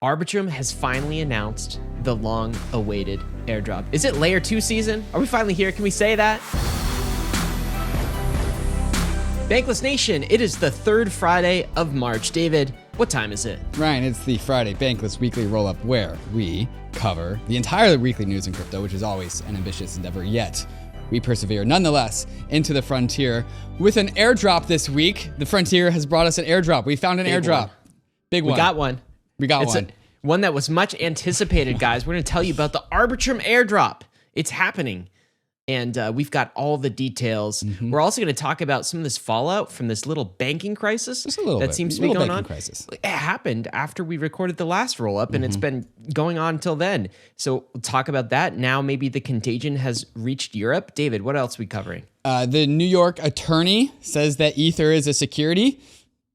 Arbitrum has finally announced the long-awaited airdrop. Is it layer 2 season? Are we finally here? Can we say that? Bankless Nation, it is the third Friday of March. David, what time is it? Ryan, it's the Friday Bankless Weekly Rollup where we cover the entire weekly news in crypto, which is always an ambitious endeavor, yet we persevere nonetheless into the frontier with an airdrop this week. The frontier has brought us an airdrop. We found an airdrop. Big one. We got one. It's one that was much anticipated, guys. We're going to tell you about the Arbitrum airdrop. It's happening. And we've got all the details. Mm-hmm. We're also going to talk about some of this fallout from this little banking crisis that seems to be going on. Crisis. It happened after we recorded the last roll-up, and it's been going on until then. So we'll talk about that. Now maybe the contagion has reached Europe. David, what else are we covering? The New York attorney says that Ether is a security,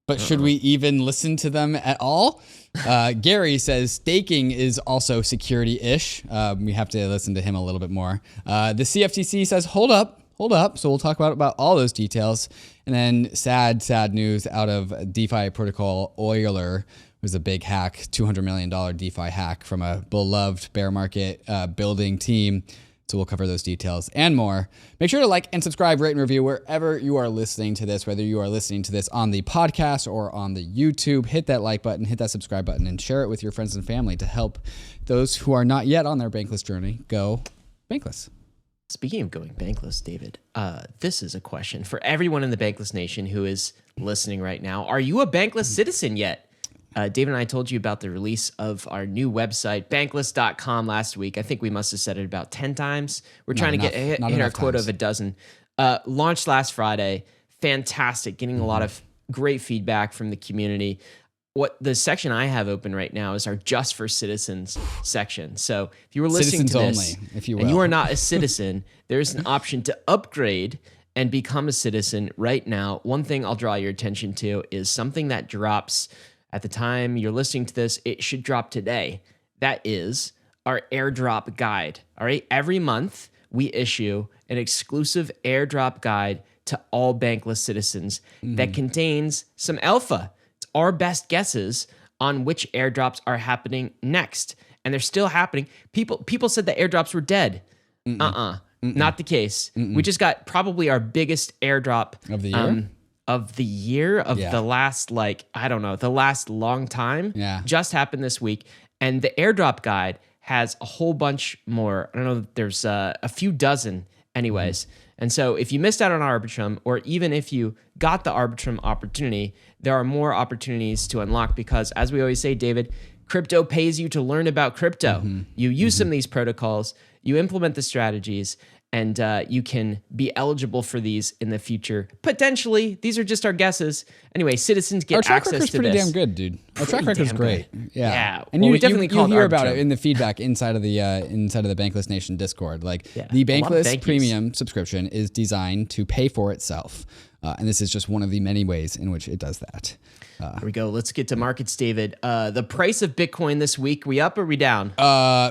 but should we even listen to them at all? Gary says staking is also security-ish. We have to listen to him a little bit more. The CFTC says, hold up. So we'll talk about all those details. And then sad news out of DeFi protocol Euler. It was a big hack, $200 million DeFi hack from a beloved bear market building team. So we'll cover those details and more. Make sure to like and subscribe, rate and review wherever you are listening to this, whether you are listening to this on the podcast or on the YouTube. Hit that like button, hit that subscribe button, and share it with your friends and family to help those who are not yet on their bankless journey go bankless. Speaking of going bankless, David, this is a question for everyone in the Bankless Nation who is listening right now. Are you a bankless citizen yet? David and I told you about the release of our new website, bankless.com, last week. I think we must have said it about 10 times. We're trying to hit our quota of a dozen. Launched last Friday. Fantastic. Getting a lot of great feedback from the community. What the section I have open right now is our Just for Citizens section. So if you were listening to this only, if you will, and you are not a citizen, there's an option to upgrade and become a citizen right now. One thing I'll draw your attention to is something that drops at the time you're listening to this. It should drop today. That is our airdrop guide. All right. Every month we issue an exclusive airdrop guide to all bankless citizens that contains some alpha. It's our best guesses on which airdrops are happening next. And they're still happening. People said that airdrops were dead. Not the case. We just got probably our biggest airdrop of the year. The last, the last long time. Yeah. Just happened this week. And the airdrop guide has a whole bunch more. I don't know, there's a few dozen anyways. And so if you missed out on Arbitrum, or even if you got the Arbitrum opportunity, there are more opportunities to unlock because, as we always say, David, crypto pays you to learn about crypto. You use some of these protocols, you implement the strategies, and you can be eligible for these in the future. Potentially, these are just our guesses. Anyway, citizens get access to this. Our track record's pretty damn good, dude. Our track record's great. Yeah. And we definitely you hear about it in the feedback inside of the Bankless Nation Discord. The Bankless Premium subscription is designed to pay for itself. And this is just one of the many ways in which it does that. Here we go. Let's get to markets, David. The price of Bitcoin this week, we up or we down?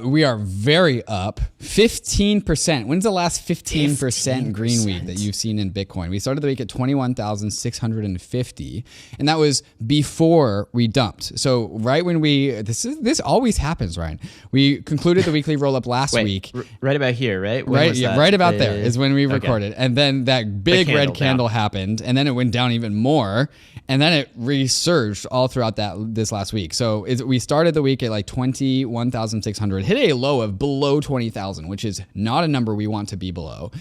We are very up. 15%. When's the last 15% green week that you've seen in Bitcoin? We started the week at 21,650, and that was before we dumped. So right when this always happens, Ryan. We concluded the weekly roll-up last week. Right about here, right? Right about there is when we recorded. And then that big red candle happened, and then it went down even more, and then it resurged all throughout this last week. So we started the week at 21,600, hit a low of below 20,000, which is not a number we want to be below.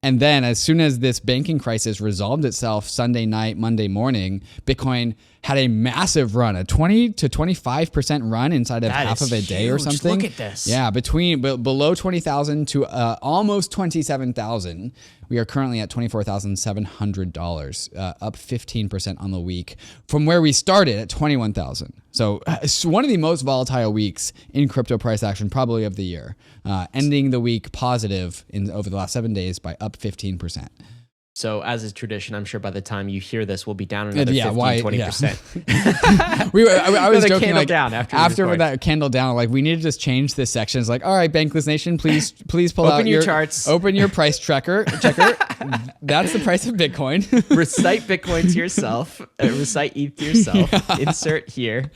And then as soon as this banking crisis resolved itself Sunday night, Monday morning, Bitcoin had a massive run, a 20 to 25% run inside of half of a day or something. Look at this. Yeah, below 20,000 to almost 27,000. We are currently at $24,700, up 15% on the week from where we started at 21,000. So it's one of the most volatile weeks in crypto price action, probably of the year, ending the week positive over the last 7 days by up 15%. So as is tradition, I'm sure by the time you hear this, we'll be down another 20%. I was joking, like, down after that candle down, like, we need to just change this section. It's like, all right, Bankless Nation, please pull out your charts. Open your price checker. That's the price of Bitcoin. Recite Bitcoin to yourself. Recite ETH to yourself. Yeah. Insert here.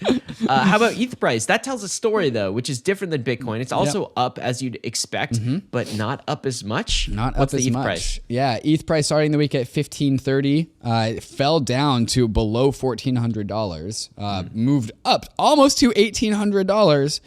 How about ETH price? That tells a story, though, which is different than Bitcoin. It's also up as you'd expect, but not up as much. What's the ETH price? Yeah, ETH price starting the week at $1,530. It fell down to below $1,400. Moved up almost to $1,800.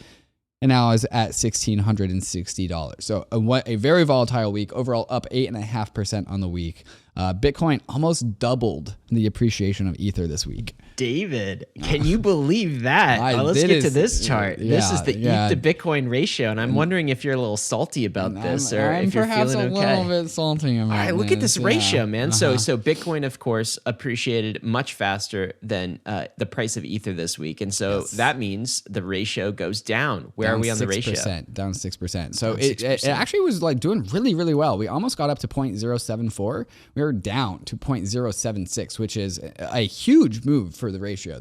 And now is at $1,660. So a very volatile week. Overall up 8.5% on the week. Bitcoin almost doubled the appreciation of Ether this week. David, can you believe that? Let's get to this chart. This is the ETH to Bitcoin ratio, and I'm wondering if you're a little salty about this, or if you're feeling okay. I'm perhaps a little bit salty about this. All right, look at this ratio, man. So Bitcoin, of course, appreciated much faster than the price of Ether this week, and so that means the ratio goes down. Where are we on the ratio? Down 6%. So it actually was like doing really, really well. We almost got up to 0.074. We were down to 0.076, which is a huge move for the ratio.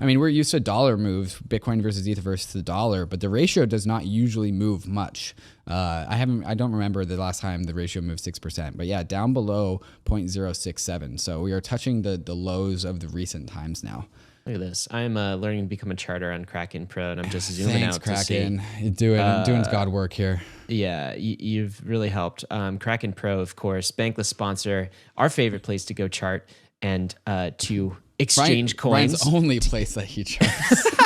We're used to dollar moves, Bitcoin versus ETH versus the dollar, but the ratio does not usually move much. I don't remember the last time the ratio moved 6%, but yeah, down below 0.067. So we are touching the lows of the recent times now. Look at this. I'm learning to become a charter on KRAKEN Pro, and I'm just zooming out to see. KRAKEN. You're doing God work here. Yeah, you've really helped. KRAKEN Pro, of course, bankless sponsor, our favorite place to go chart and to exchange coins. Ryan's only place that he charts.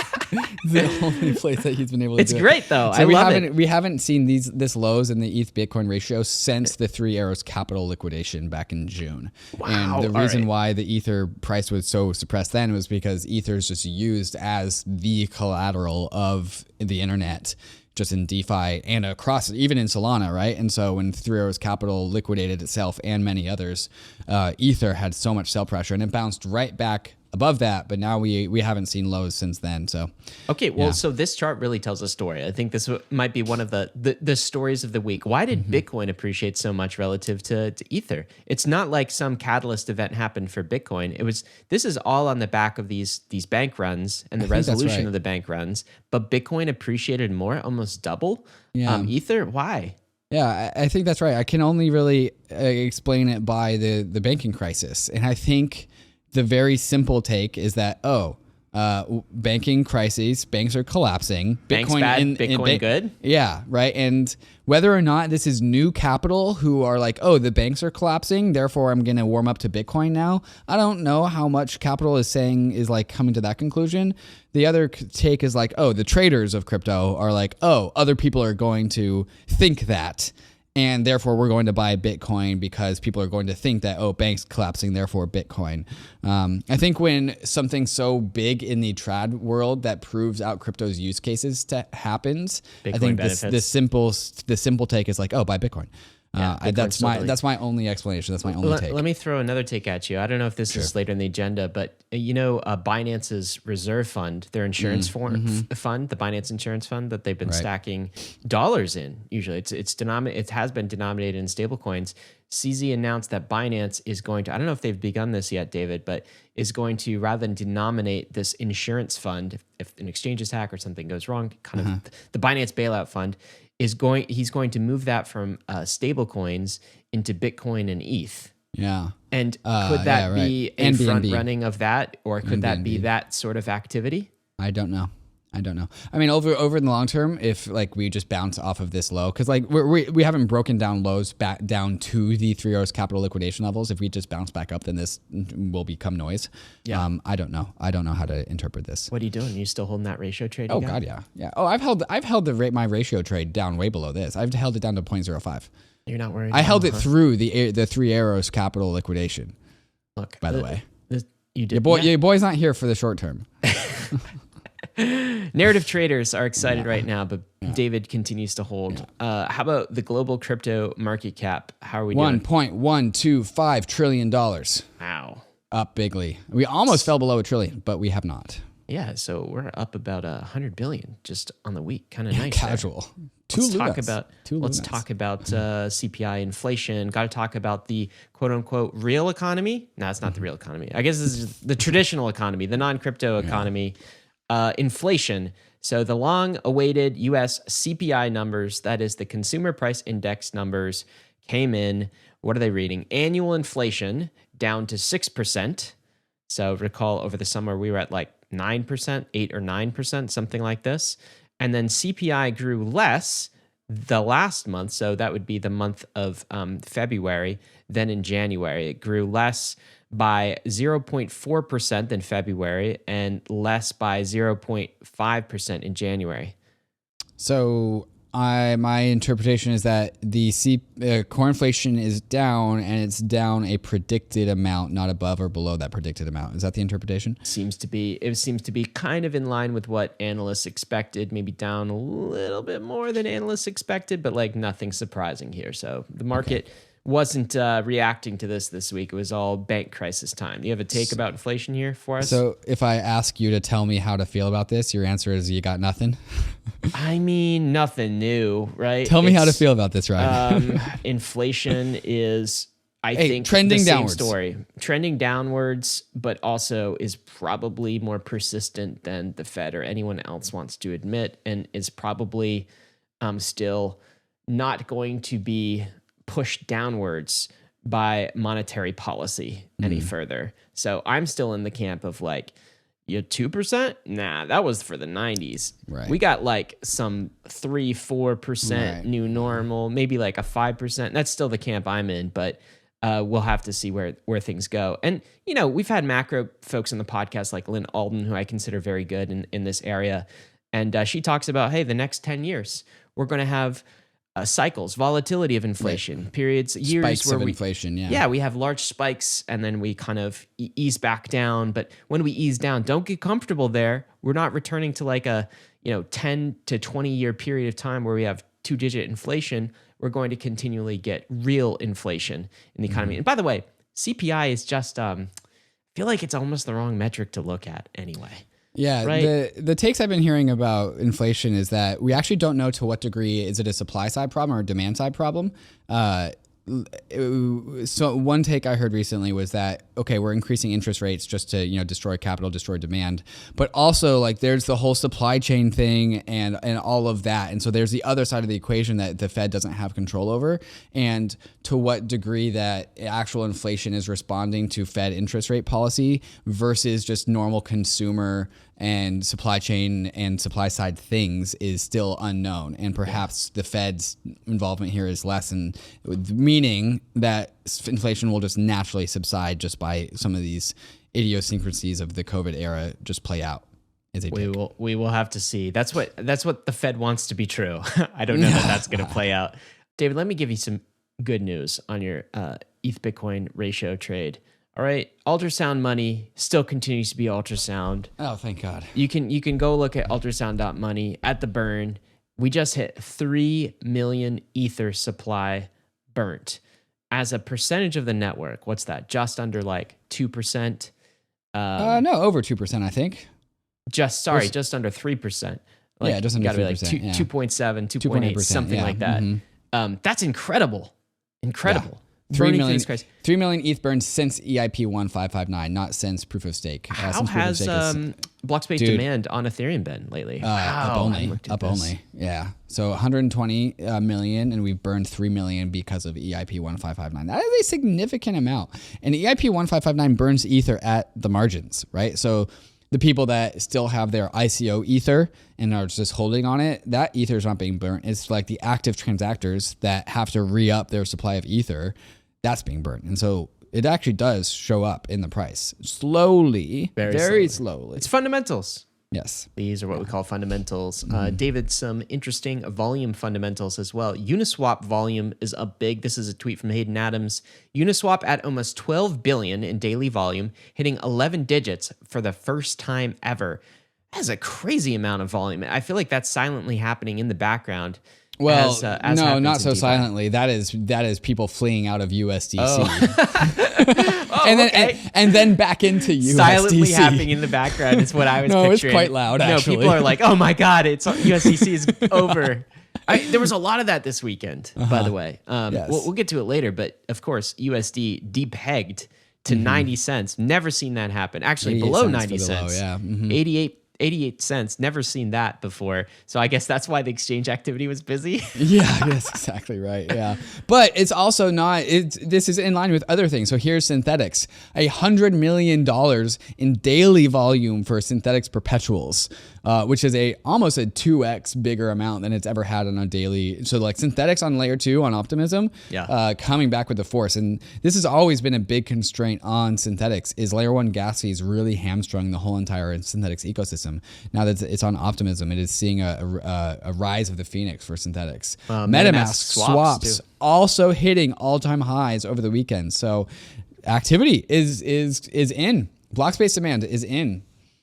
The only place that he's been able to do it. It's great, though. So I love it. We haven't seen this lows in the ETH Bitcoin ratio since the Three Arrows capital liquidation back in June. Wow. And the reason why the Ether price was so suppressed then was because Ether is just used as the collateral of the internet, just in DeFi and across, even in Solana, right? And so when Three Arrows Capital liquidated itself and many others, Ether had so much sell pressure, and it bounced right back above that, but now we haven't seen lows since then. So so this chart really tells a story. I think this might be one of the stories of the week. Why did Bitcoin appreciate so much relative to Ether? It's not like some catalyst event happened for Bitcoin. This is all on the back of these bank runs and the resolution of the bank runs, but Bitcoin appreciated more, almost double. Ether, why? Yeah, I think that's right. I can only really explain it by the banking crisis. And I think the very simple take is that, banking crises, banks are collapsing. Banks bad, Bitcoin good? Yeah, right. And whether or not this is new capital who are like, the banks are collapsing, therefore I'm going to warm up to Bitcoin now. I don't know how much capital is like coming to that conclusion. The other take is like, the traders of crypto are like, other people are going to think that. And therefore, we're going to buy Bitcoin because people are going to think that, banks collapsing, therefore Bitcoin. I think when something so big in the trad world that proves out crypto's use cases happens, Bitcoin I think the simple take is like, buy Bitcoin. That's my only explanation. That's my only take. Let me throw another take at you. I don't know if this is later in the agenda, but Binance's reserve fund, their insurance fund, the Binance Insurance Fund that they've been stacking dollars in. Usually, it has been denominated in stablecoins. CZ announced that Binance is going to, I don't know if they've begun this yet, David, but is going to, rather than denominate this insurance fund, if an exchange is hacked or something goes wrong, kind of the Binance bailout fund, he's going to move that from stable coins into Bitcoin and ETH. Yeah. And could that be a front running of that, or could that be that sort of activity? I don't know. I mean, over in the long term, if we just bounce off of this low, because we haven't broken down lows back down to the Three Arrows capital liquidation levels. If we just bounce back up, then this will become noise. Yeah. I don't know. I don't know how to interpret this. What are you doing? Are you still holding that ratio trade? Oh God, yeah. Oh, I've held my ratio trade down way below this. I've held it down to 0.05. You're not worried. I held it through the Three Arrows capital liquidation. Look, by the way, you did. Your boy's not here for the short term. Narrative traders are excited right now, but David continues to hold. How about the global crypto market cap? How are we doing? $1.125 trillion. Wow. Up bigly. We almost fell below $1 trillion, but we have not. Yeah, so we're up about 100 billion just on the week. Kind of nice. Casual. Let's talk about CPI inflation. Got to talk about the quote unquote real economy. No, it's not the real economy. I guess this is the traditional economy, the non-crypto economy. Inflation. So the long-awaited U.S. CPI numbers, that is the Consumer Price Index numbers, came in. What are they reading? Annual inflation down to 6%. So recall over the summer we were at like 9%, 8 or 9%, something like this. And then CPI grew less the last month. So that would be the month of February. Then in January, it grew less by 0.4% than February and less by 0.5% in January. So my interpretation is that the core inflation is down, and it's down a predicted amount, not above or below that predicted amount. Is that the interpretation? It seems to be kind of in line with what analysts expected, maybe down a little bit more than analysts expected, but like nothing surprising here. So the market wasn't reacting to this week. It was all bank crisis time. Do you have a take about inflation here for us? So if I ask you to tell me how to feel about this, your answer is you got nothing? I mean, nothing new, right? Tell me how to feel about this, Ryan. Inflation is, I think, trending the same downwards. story. Trending downwards, but also is probably more persistent than the Fed or anyone else wants to admit, and is probably still not going to be pushed downwards by monetary policy any further. So I'm still in the camp of like, 2%? Nah, that was for the 90s. Right. We got like some 3-4% new normal, maybe like a 5%. That's still the camp I'm in, but we'll have to see where things go. And, we've had macro folks on the podcast like Lynn Alden, who I consider very good in this area. And she talks about, hey, the next 10 years, we're going to have cycles, volatility of inflation, periods, years Spikes where of inflation, we have large spikes and then we kind of ease back down. But when we ease down, don't get comfortable there. We're not returning to like a 10 to 20 year period of time where we have 2-digit inflation. We're going to continually get real inflation in the economy. And by the way, CPI is just I feel like it's almost the wrong metric to look at anyway. Yeah, right? The takes I've been hearing about inflation is that we actually don't know to what degree is it a supply side problem or a demand side problem. So one take I heard recently was that, okay, we're increasing interest rates just to, destroy capital, destroy demand, but also like there's the whole supply chain thing and all of that. And so there's the other side of the equation that the Fed doesn't have control over, and to what degree that actual inflation is responding to Fed interest rate policy versus just normal consumer and supply chain and supply side things is still unknown. And perhaps the Fed's involvement here is less, meaning that inflation will just naturally subside just by some of these idiosyncrasies of the COVID era just play out. We will have to see. That's what the Fed wants to be true. I don't know that that's going to play out. David, let me give you some good news on your ETH Bitcoin ratio trade. All right, ultrasound money still continues to be ultrasound. Oh, thank God. You can go look at ultrasound.money at the burn. We just hit 3 million Ether supply burnt. As a percentage of the network, what's that? Just under like 2%? No, over 2%, I think. Just under 3%. Yeah, just under 3%. Gotta be like 2.7, 2.8, something like that. That's incredible. Incredible. 3 million ETH burned since EIP 1559, not since proof of stake. How has block space demand on Ethereum been lately? Up only. Yeah. So 120 million, and we've burned 3 million because of EIP 1559. That is a significant amount. And EIP 1559 burns Ether at the margins, right? So the people that still have their ICO Ether and are just holding on it, that Ether is not being burnt. It's like the active transactors that have to re-up their supply of Ether, that's being burnt. And so it actually does show up in the price slowly, very slowly. It's fundamentals. Yes. These are what we call fundamentals. David, some interesting volume fundamentals as well. Uniswap volume is up big. This is a tweet from Hayden Adams. Uniswap at almost 12 billion in daily volume, hitting 11 digits for the first time ever. That's a crazy amount of volume. I feel like that's silently happening in the background. Well, as no, happens not in so DeFi. silently. That is people fleeing out of USDC. Oh, and then back into USDC. Silently happening in the background is what I was No, it's picturing. quite loud, actually. No, people are like, oh my God, USDC is over. There was a lot of that this weekend, by the way. Yes. We'll get to it later, but of course, USD depegged to 90 cents. Never seen that happen. Actually, 88 below cents 90 for the cents. low, yeah. 88 cents. Never seen that before. So I guess that's why the exchange activity was busy. Yeah, that's exactly right. Yeah. But it's also not, this is in line with other things. So here's synthetics, $100 million in daily volume for synthetics perpetuals, which is almost a 2x bigger amount than it's ever had on a daily. So like synthetics on layer 2 on Optimism, coming back with the force. And this has always been a big constraint on synthetics is layer 1 gas fees really hamstrung the whole entire synthetics ecosystem. Now that it's on Optimism, it is seeing a rise of the phoenix for synthetics. MetaMask swaps also hitting all-time highs over the weekend. So activity is in. Block space demand is in.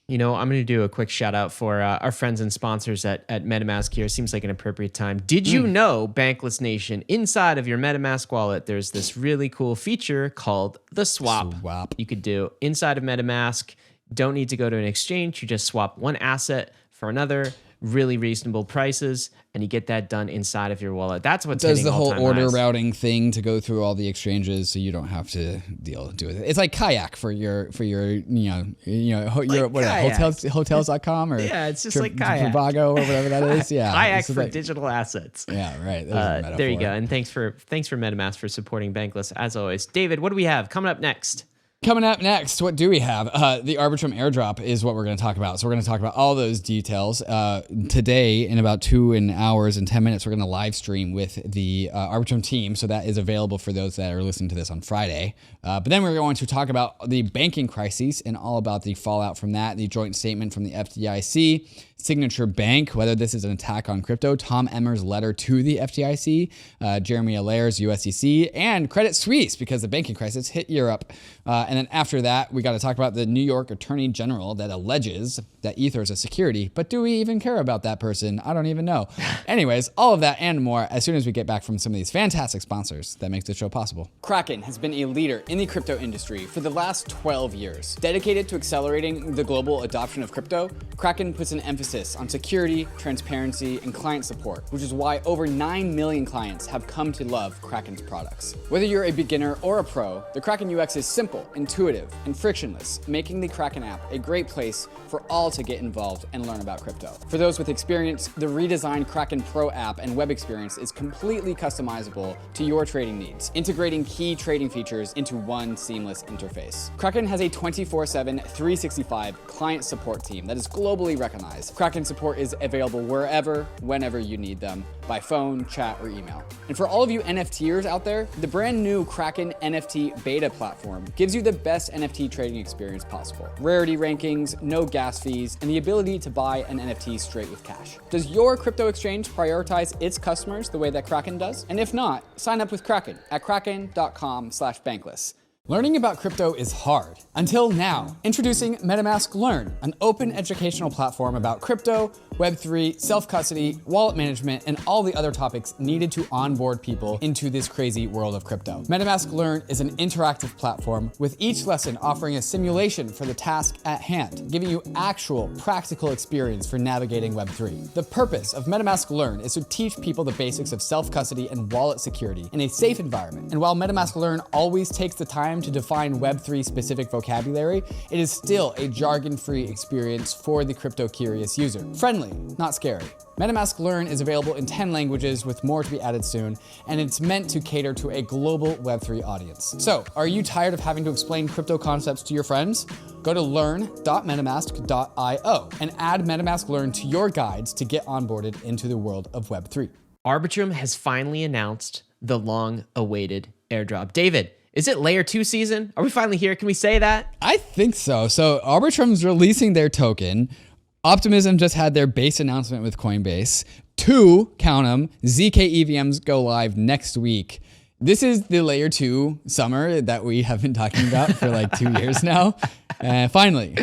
I'm going to do a quick shout out for our friends and sponsors at MetaMask here. Seems like an appropriate time. Did you know, Bankless Nation, inside of your MetaMask wallet, there's this really cool feature called the swap. You could do inside of MetaMask. Don't need to go to an exchange. You just swap one asset for another, really reasonable prices, and you get that done inside of your wallet. That's what's does the whole all-time order highs. routing thing to go through all the exchanges, so you don't have to do with it. It's like Kayak for your hotels.com or it's just like Kayak. Trivago or whatever that is. Yeah, Kayak for digital assets. Yeah, right. There you go. And thanks for MetaMask for supporting Bankless as always. David, what do we have coming up next? Coming up next, what do we have? The Arbitrum Airdrop is what we're going to talk about. So we're going to talk about all those details. Today, in about 2 hours and 10 minutes, we're going to live stream with the Arbitrum team. So that is available for those that are listening to this on Friday. But then we're going to talk about the banking crises and all about the fallout from that, the joint statement from the FDIC, Signature Bank, whether this is an attack on crypto, Tom Emmer's letter to the FDIC, Jeremy Allaire's USDC, and Credit Suisse, because the banking crisis hit Europe. And then after that, we got to talk about the New York Attorney General that alleges that Ether is a security. But do we even care about that person? I don't even know. Anyways, all of that and more as soon as we get back from some of these fantastic sponsors that make the show possible. KRAKEN has been a leader in the crypto industry for the last 12 years. Dedicated to accelerating the global adoption of crypto, KRAKEN puts an emphasis on security, transparency, and client support, which is why over 9 million clients have come to love KRAKEN's products. Whether you're a beginner or a pro, the KRAKEN UX is simple, intuitive, and frictionless, making the KRAKEN app a great place for all to get involved and learn about crypto. For those with experience, the redesigned KRAKEN Pro app and web experience is completely customizable to your trading needs, integrating key trading features into one seamless interface. KRAKEN has a 24/7, 365 client support team that is globally recognized. KRAKEN support is available wherever, whenever you need them, by phone, chat, or email. And for all of you NFTers out there, the brand new KRAKEN NFT beta platform gives you the best NFT trading experience possible. Rarity rankings, no gas fees, and the ability to buy an NFT straight with cash. Does your crypto exchange prioritize its customers the way that KRAKEN does? And if not, sign up with KRAKEN at kraken.com/bankless. Learning about crypto is hard. Until now. Introducing MetaMask Learn, an open educational platform about crypto, Web3, self-custody, wallet management, and all the other topics needed to onboard people into this crazy world of crypto. MetaMask Learn is an interactive platform with each lesson offering a simulation for the task at hand, giving you actual practical experience for navigating Web3. The purpose of MetaMask Learn is to teach people the basics of self-custody and wallet security in a safe environment. And while MetaMask Learn always takes the time to define Web3 specific vocabulary, it is still a jargon-free experience for the crypto-curious user. Friendly, not scary. MetaMask Learn is available in 10 languages with more to be added soon, and it's meant to cater to a global Web3 audience. So, are you tired of having to explain crypto concepts to your friends? Go to learn.metamask.io and add MetaMask Learn to your guides to get onboarded into the world of Web3. Arbitrum has finally announced the long-awaited airdrop. David, is it layer 2 season? Are we finally here? Can we say that? I think so. So Arbitrum's releasing their token. Optimism just had their base announcement with Coinbase. 2, count them, ZK EVMs go live next week. This is the layer 2 summer that we have been talking about for like 2 years now. Finally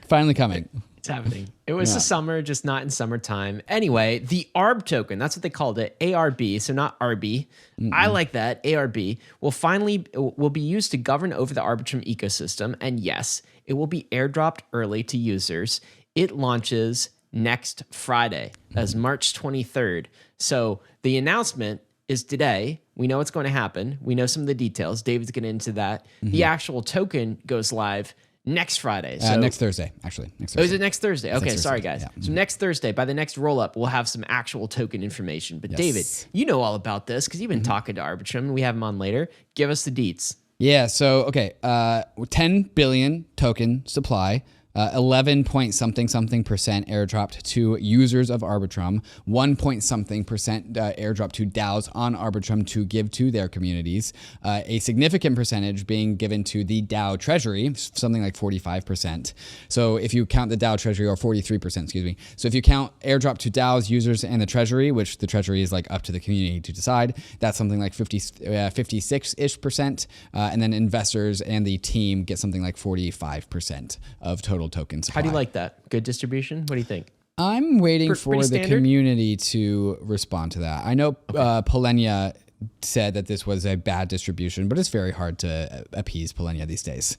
coming. It's happening. It was the summer, just not in summertime. Anyway, the ARB token, that's what they called it, ARB, so not RB. I like that, ARB, will be used to govern over the Arbitrum ecosystem. And yes, it will be airdropped early to users. It launches next Friday, as March 23rd. So the announcement is today. We know what's going to happen. We know some of the details. David's getting into that. The actual token goes live next Friday. So next Thursday, actually. Next Thursday. Oh, is it next Thursday? Okay, sorry, Thursday. guys. Yeah. So next Thursday, by the next roll-up, we'll have some actual token information. But David, you know all about this because you've been talking to Arbitrum. We have him on later. Give us the deets. Yeah, so, 10 billion token supply. 11 point something percent airdropped to users of Arbitrum, 1 point something percent airdropped to DAOs on Arbitrum to give to their communities, a significant percentage being given to the DAO treasury, something like 45%. So if you count the DAO treasury, or 43%, excuse me. So if you count airdrop to DAOs, users, and the treasury, which the treasury is like up to the community to decide, that's something like 56-ish%. And then investors and the team get something like 45% of total token supply. How do you like that? Good distribution? What do you think? I'm waiting for the standard? community to respond to that. I know Polenia said that this was a bad distribution, but it's very hard to appease Polenia these days.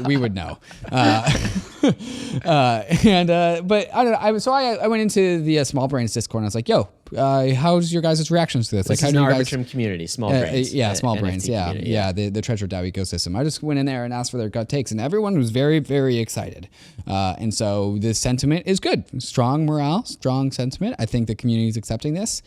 We would know. But I don't know. I went into the Small Brains Discord and I was like, "Yo, how's your guys' reactions to this? This like, is how an do you guys?" Arbitrum community, Small Brains. Small Brains. Yeah. The Treasure DAO ecosystem. I just went in there and asked for their gut takes, and everyone was very, very excited. And so the sentiment is good. Strong morale, strong sentiment. I think the community is accepting this.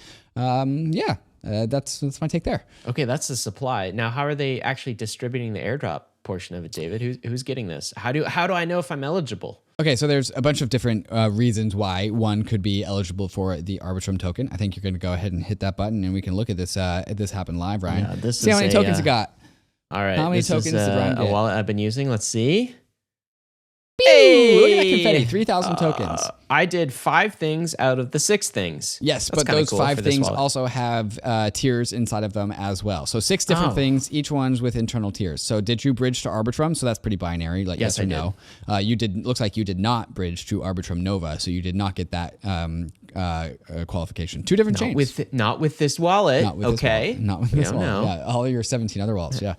That's my take there. Okay, that's the supply. Now, how are they actually distributing the airdrop portion of it, David? Who's getting this? How do I know if I'm eligible? Okay, so there's a bunch of different reasons why one could be eligible for the Arbitrum token. I think you're going to go ahead and hit that button, and we can look at this happen live, Ryan. Yeah, see how many tokens you got. All right, how many tokens did Ryan get? A wallet I've been using. Let's see. Hey, look at that confetti! 3,000 tokens. I did 5 things out of the 6 things. Yes, That's but those cool 5 things also have tiers inside of them as well. So 6 different things, each one's with internal tiers. So did you bridge to Arbitrum? So that's pretty binary, like yes or no. You did. Looks like you did not bridge to Arbitrum Nova, so you did not get that qualification. 2 different chains. Not with this wallet. Not with okay. This wallet. Not with this wallet. No. Yeah, all your 17 other wallets. Yeah.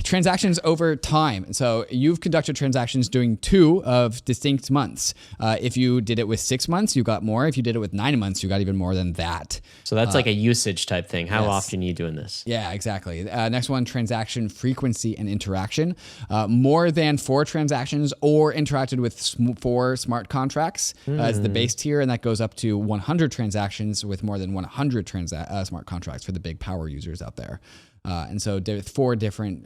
Transactions over time. So you've conducted transactions during 2 of distinct months. If you did it with 6 months, you got more. If you did it with 9 months, you got even more than that. So that's like a usage type thing. How often are you doing this? Yeah, exactly. Next one, transaction frequency and interaction. More than 4 transactions or interacted with 4 smart contracts is the base tier, and that goes up to 100 transactions with more than 100 smart contracts for the big power users out there. And so 4 different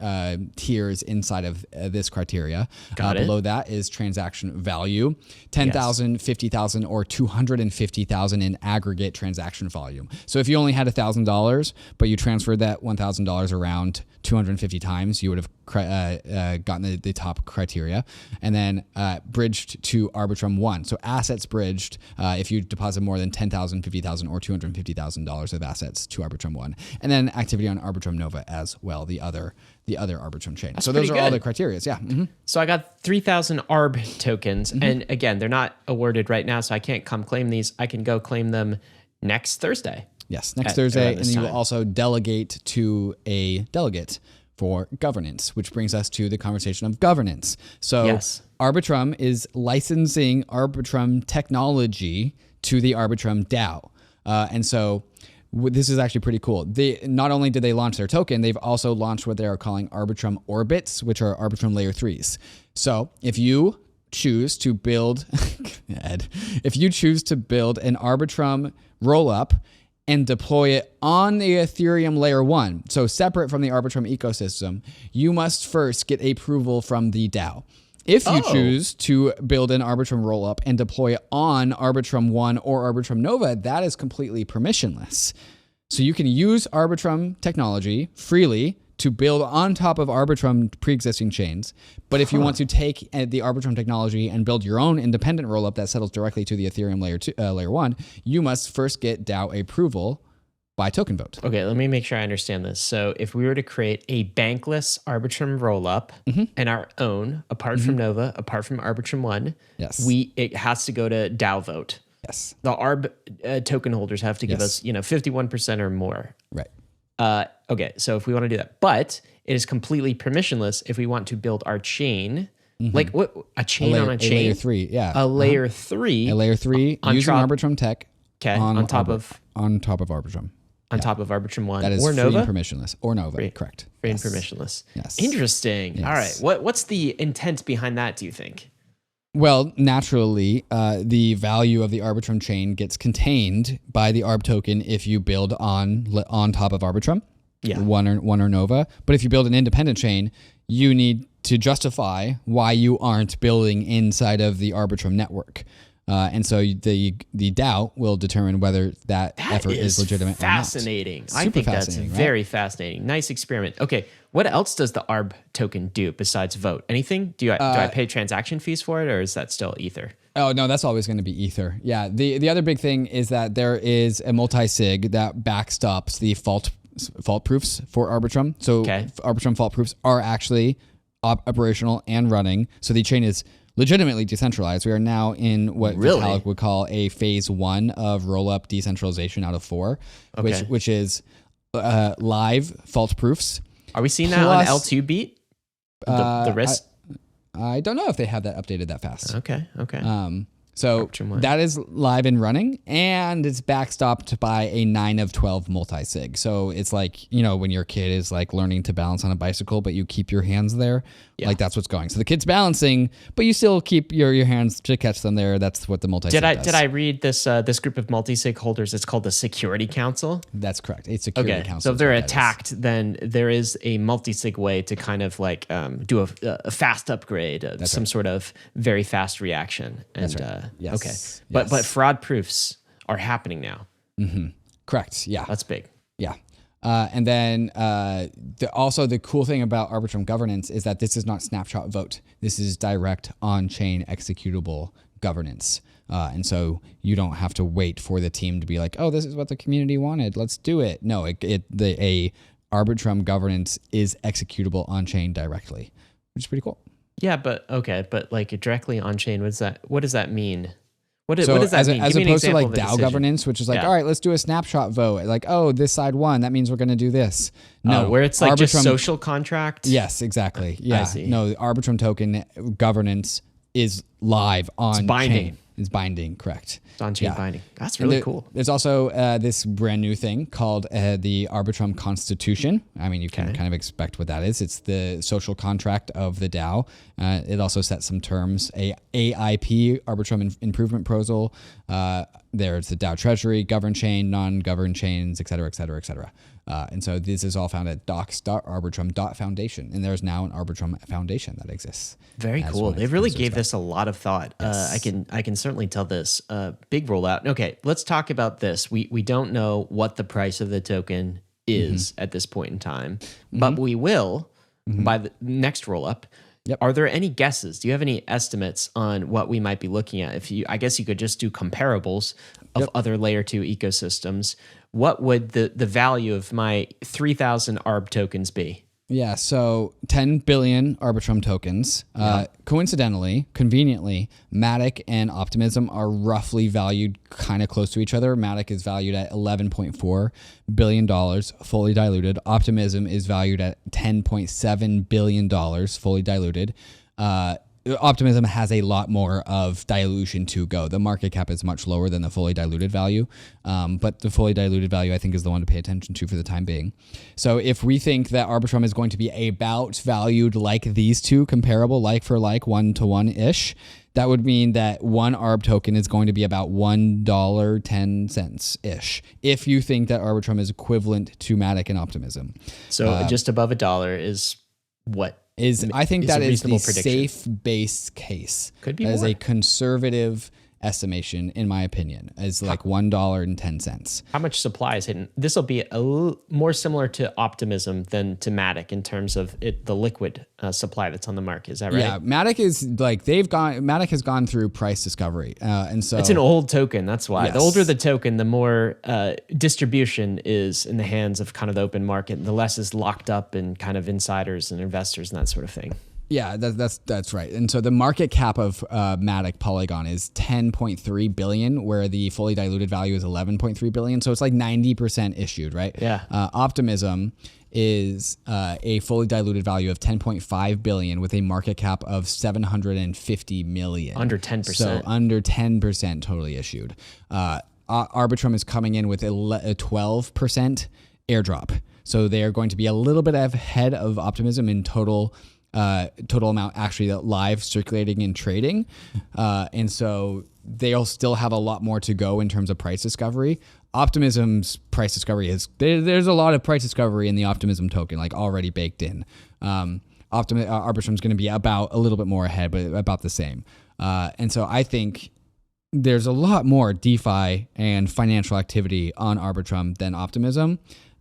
tiers inside of this criteria. Below that is transaction value, 10,000, 50,000, or 250,000 in aggregate transaction volume. So if you only had $1,000, but you transferred that $1,000 around 250 times, you would have gotten the top criteria. And then bridged to Arbitrum 1. So assets bridged if you deposit more than 10,000, 50,000, or $250,000 of assets to Arbitrum 1. And then activity on Arbitrum Nova as well, the other Arbitrum chain. So those are all the criteria. Yeah. Mm-hmm. So I got 3,000 ARB tokens. And again, they're not awarded right now, so I can't come claim these. I can go claim them next Thursday. Yes, next Thursday. And then you will also delegate to a delegate for governance, which brings us to the conversation of governance. So Arbitrum is licensing Arbitrum technology to the Arbitrum DAO. And so this is actually pretty cool. Not only did they launch their token, they've also launched what they are calling Arbitrum Orbits, which are Arbitrum Layer 3s. So if you choose to build, if you choose to build an Arbitrum rollup and deploy it on the Ethereum Layer 1, so separate from the Arbitrum ecosystem, you must first get approval from the DAO. If you choose to build an Arbitrum rollup and deploy it on Arbitrum 1 or Arbitrum Nova, that is completely permissionless. So you can use Arbitrum technology freely to build on top of Arbitrum pre-existing chains. But if you want to take the Arbitrum technology and build your own independent rollup that settles directly to the Ethereum Layer 1, you must first get DAO approval by token vote. Okay, let me make sure I understand this. So if we were to create a bankless Arbitrum rollup and our own, apart from Nova, apart from Arbitrum One, Yes. it has to go to DAO vote. Yes. The ARB token holders have to give us, 51% or more. Right. Okay, so if we want to do that, but it is completely permissionless if we want to build our chain, like what a chain on a chain, layer 3, yeah, a layer 3, a layer 3 using Arbitrum tech, on top of Arbitrum. On top of Arbitrum One, That is or free Nova, and permissionless, or Nova, correct? free and permissionless. Yes. Interesting. All right, what's the intent behind that? Do you think? Well, naturally, the value of the Arbitrum chain gets contained by the ARB token if you build on top of Arbitrum, one or Nova. But if you build an independent chain, you need to justify why you aren't building inside of the Arbitrum network. And so the DAO will determine whether that effort is legitimate fascinating. or not. I think that's very fascinating. Nice experiment. Okay, what else does the ARB token do besides vote? Anything? Do I pay transaction fees for it, or is that still Ether? Oh, no, that's always going to be Ether. Yeah, the other big thing is that there is a multi-sig that backstops the fault proofs for Arbitrum. So Arbitrum fault proofs are actually operational and running. So the chain is legitimately decentralized. We are now in what Vitalik would call a phase 1 of Rollup decentralization out of 4, which is live fault proofs. Are we seeing that on L2 beat? The risk? I don't know if they have that updated that fast. Okay. So that is live and running, and it's backstopped by a 9 of 12 multi-sig. So it's like, when your kid is like learning to balance on a bicycle, but you keep your hands there, like that's what's going. So the kid's balancing, but you still keep your hands to catch them there. That's what the multi-sig does. Did I read this group of multi-sig holders? It's called the Security Council. That's correct. A security council. So if they're attacked, then there is a multi-sig way to kind of like do a fast upgrade, some sort of very fast reaction. And that's right. Yes. Okay. But fraud proofs are happening now. Correct. Yeah. That's big. Yeah. And then also the cool thing about Arbitrum governance is that this is not snapshot vote. This is direct on-chain executable governance. And so you don't have to wait for the team to be like, oh, this is what the community wanted. Let's do it. No, a Arbitrum governance is executable on-chain directly, which is pretty cool. Yeah, but like directly on-chain, what does that mean? What does that mean? As opposed to like DAO governance, which is like, all right, let's do a snapshot vote. Like, oh, this side won. That means we're going to do this. No, where it's like Arbitrum, just social contract. Yes, exactly. Yeah. I see. No, the Arbitrum token governance is live on chain. It's binding, correct. It's on-chain binding. That's really cool. There's also this brand new thing called the Arbitrum Constitution. I mean, you can kind of expect what that is. It's the social contract of the DAO. It also sets some terms. AIP, Arbitrum Improvement Proposal. There's the DAO Treasury, governed chain, non-governed chains, et cetera, et cetera, et cetera. And so this is all found at docs.arbitrum.foundation. And there's now an Arbitrum Foundation that exists. Very cool. They really gave this a lot of thought. Yes. I can certainly tell this. Big rollout. Okay, let's talk about this. We don't know what the price of the token is at this point in time, but we will by the next rollup. Yep. Are there any guesses? Do you have any estimates on what we might be looking at? I guess you could just do comparables of other layer 2 ecosystems. What would the value of my 3,000 ARB tokens be? Yeah, so 10 billion Arbitrum tokens. Coincidentally, conveniently, Matic and Optimism are roughly valued kind of close to each other. Matic is valued at $11.4 billion, fully diluted. Optimism is valued at $10.7 billion, fully diluted. Optimism has a lot more of dilution to go. The market cap is much lower than the fully diluted value, but the fully diluted value, I think, is the one to pay attention to for the time being. So if we think that Arbitrum is going to be about valued like these two, comparable, like for like, 1-to-1-ish, that would mean that one ARB token is going to be about $1.10-ish. If you think that Arbitrum is equivalent to Matic and Optimism. So just above $1 is what? I think that is the prediction. safe base case. Could be that more. is a conservative estimation, in my opinion, is like $1.10. How much supply is hidden? This will be more similar to Optimism than to Matic in terms of the liquid supply that's on the market. Is that right? Yeah, Matic is like Matic has gone through price discovery, and so it's an old token. That's why. Yes. The older the token, the more distribution is in the hands of kind of the open market, and the less is locked up in kind of insiders and investors and that sort of thing. Yeah, that's right. And so the market cap of Matic Polygon is 10.3 billion, where the fully diluted value is 11.3 billion. So it's like 90% issued, right? Yeah. Optimism is a fully diluted value of 10.5 billion with a market cap of 750 million. Under 10%. So under 10% totally issued. Arbitrum is coming in with a 12% airdrop. So they are going to be a little bit ahead of Optimism in total amount actually live circulating and trading. And so they'll still have a lot more to go in terms of price discovery. Optimism's price discovery there's a lot of price discovery in the Optimism token, like already baked in. Arbitrum's going to be about a little bit more ahead, but about the same. And so I think there's a lot more DeFi and financial activity on Arbitrum than Optimism.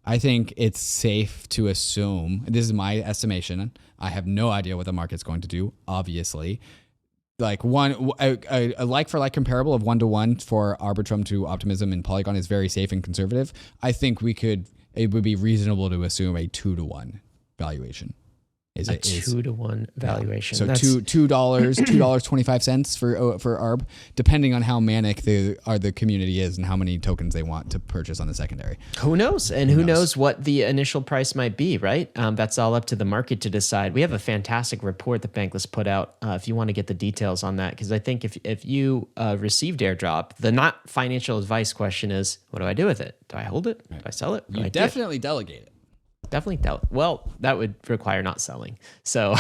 I think it's safe to assume, this is my estimation, I have no idea what the market's going to do, obviously. Like a like-for-like comparable of 1-to-1 for Arbitrum to Optimism and Polygon is very safe and conservative. I think it would be reasonable to assume a 2-to-1 valuation. Is 2-to-1 valuation. So $2.25 for ARB, depending on how manic the community is and how many tokens they want to purchase on the secondary. Who knows? And who knows what the initial price might be, right? That's all up to the market to decide. We have a fantastic report that Bankless put out if you want to get the details on that, because I think if you received airdrop, the not financial advice question is, what do I do with it? Do I hold it? Do I sell it? You definitely delegate it. Definitely well, that would require not selling. So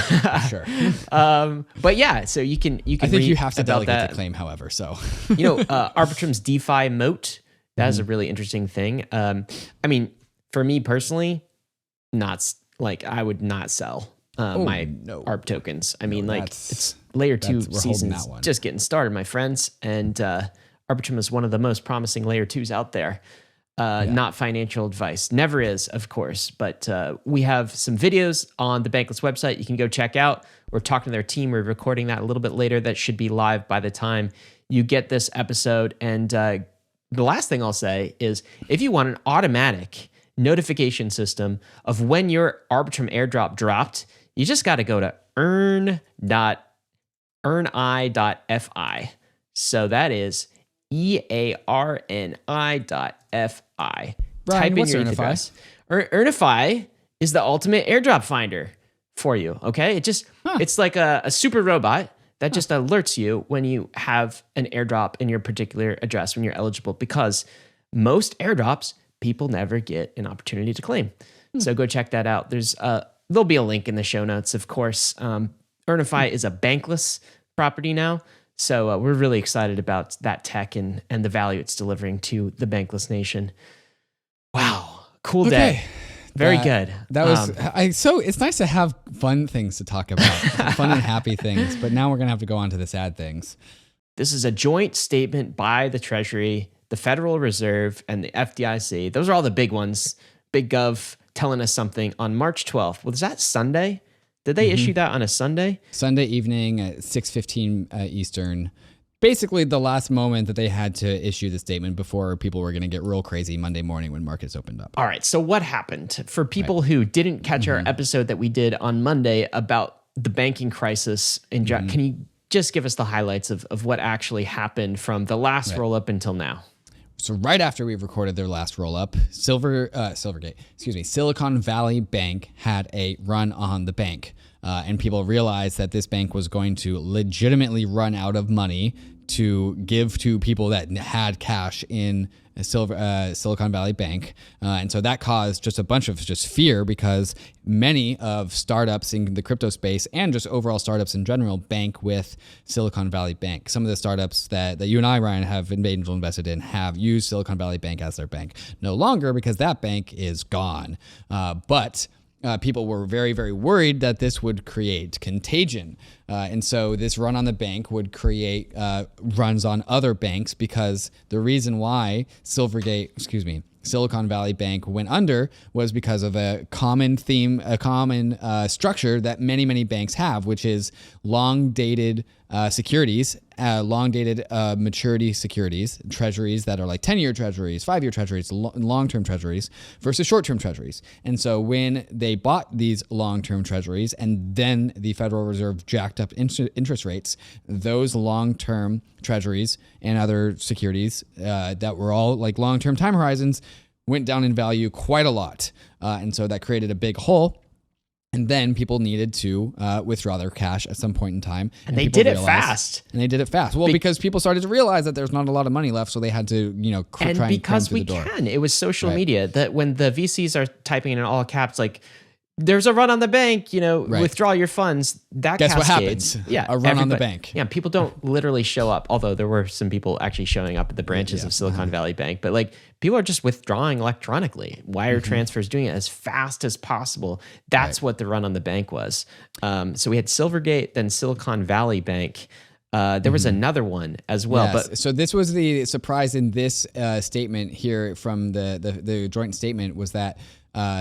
sure. But yeah, so you can I think you have to delegate the claim, however. So Arbitrum's DeFi moat, that is a really interesting thing. I mean, for me personally, I would not sell my ARB tokens. I mean, it's layer 2 seasons just getting started, my friends, and Arbitrum is one of the most promising layer 2s out there. Not financial advice. Never is, of course, but we have some videos on the Bankless website you can go check out. We're talking to their team. We're recording that a little bit later. That should be live by the time you get this episode. And the last thing I'll say is if you want an automatic notification system of when your Arbitrum airdrop dropped, you just got to go to earni.fi. So that is EARNI.FI. Type in your ETH address. Earnify is the ultimate airdrop finder for you. Okay, it's like a super robot that just alerts you when you have an airdrop in your particular address when you're eligible, because most airdrops people never get an opportunity to claim. So go check that out. There'll be a link in the show notes, of course. Earnify is a Bankless property now. So we're really excited about that tech and the value it's delivering to the Bankless Nation. Wow. Cool day. Very good. That was so it's nice to have fun things to talk about, fun and happy things, but now we're going to have to go on to the sad things. This is a joint statement by the Treasury, the Federal Reserve, and the FDIC. Those are all the big ones. Big Gov telling us something on March 12th. Was that Sunday? Did they issue that on a Sunday? Sunday evening at 6:15 Eastern. Basically the last moment that they had to issue the statement before people were going to get real crazy Monday morning when markets opened up. All right. So what happened? For people who didn't catch our episode that we did on Monday about the banking crisis, can you just give us the highlights of what actually happened from the last roll-up until now? So right after we recorded their last roll-up, Silicon Valley Bank had a run on the bank. And people realized that this bank was going to legitimately run out of money to give to people that had cash in Silicon Valley Bank. And so that caused just a bunch of fear, because many of startups in the crypto space and just overall startups in general bank with Silicon Valley Bank. Some of the startups that you and I, Ryan, have angel invested in have used Silicon Valley Bank as their bank. No longer, because that bank is gone. But people were very, very worried that this would create contagion. And so this run on the bank would create runs on other banks, because the reason why Silicon Valley Bank went under was because of a common theme, a common structure that many, many banks have, which is long-dated securities, long-dated maturity securities, treasuries that are like 10-year treasuries, 5-year treasuries, long-term treasuries versus short-term treasuries. And so when they bought these long-term treasuries and then the Federal Reserve jacked up interest rates, those long-term treasuries and other securities that were all like long-term time horizons went down in value quite a lot. And so that created a big hole. And then people needed to withdraw their cash at some point in time. And they did it fast. And they did it fast. Well, because people started to realize that there's not a lot of money left, so they had to, try and because cram through the door. It was social media that when the VCs are typing in all caps, like, there's a run on the bank, withdraw your funds. That Guess cascades. what happens? Yeah, a run on the bank. Yeah, people don't literally show up, although there were some people actually showing up at the branches of Silicon Valley Bank. But like, people are just withdrawing electronically, wire transfers, doing it as fast as possible. That's what the run on the bank was. So we had Silvergate, then Silicon Valley Bank. There was another one as well. Yes. But so this was the surprise in this statement here from the joint statement, was that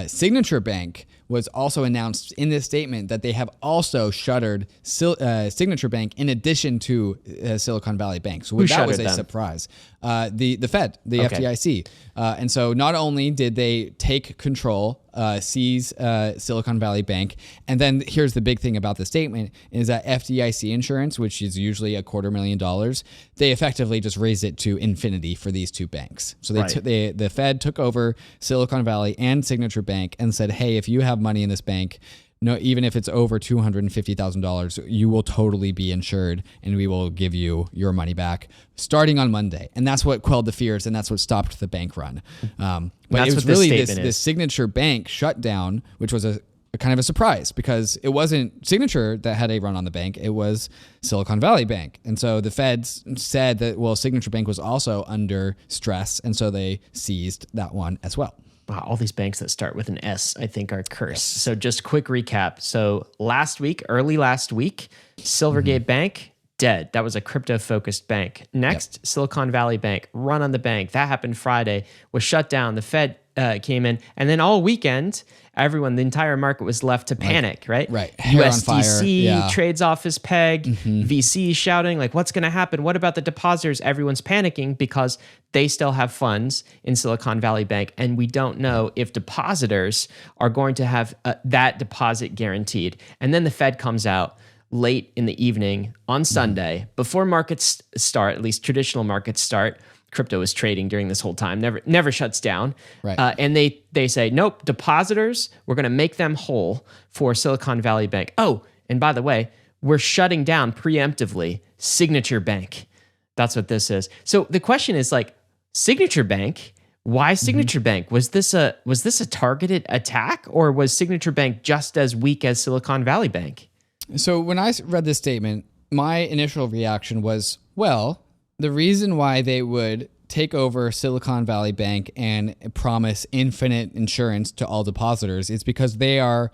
Signature Bank was also announced in this statement that they have also shuttered Signature Bank in addition to Silicon Valley Bank. So that was a surprise. The Fed, the FDIC. And so not only did they take control, seize Silicon Valley Bank, and then here's the big thing about the statement is that FDIC insurance, which is usually $250,000, they effectively just raised it to infinity for these two banks. So the Fed took over Silicon Valley and Signature Bank and said, hey, if you have money in this bank, no, even if it's over $250,000, you will totally be insured, and we will give you your money back starting on Monday. And that's what quelled the fears, and that's what stopped the bank run. But it was really this Signature Bank shutdown, which was a kind of a surprise, because it wasn't Signature that had a run on the bank, it was Silicon Valley Bank. And so the Feds said that, well, Signature Bank was also under stress, and so they seized that one as well. Wow, all these banks that start with an S, I think, are cursed. Yes. So just quick recap. So early last week, Silvergate Bank, dead. That was a crypto-focused bank. Next, Silicon Valley Bank, run on the bank. That happened Friday, was shut down. The Fed came in. And then all weekend, the entire market was left to panic, right? Right. Hair USDC trades off his peg, VC shouting, like, what's going to happen? What about the depositors? Everyone's panicking because they still have funds in Silicon Valley Bank, and we don't know if depositors are going to have that deposit guaranteed. And then the Fed comes out late in the evening on Sunday, before markets start, at least traditional markets start. Crypto is trading during this whole time, never shuts down. Right. And they say, nope, depositors, we're going to make them whole for Silicon Valley Bank. Oh, and by the way, we're shutting down preemptively Signature Bank. That's what this is. So the question is, like, Signature Bank, why Signature Bank? Was this a targeted attack, or was Signature Bank just as weak as Silicon Valley Bank? So when I read this statement, my initial reaction was, well, the reason why they would take over Silicon Valley Bank and promise infinite insurance to all depositors is because they are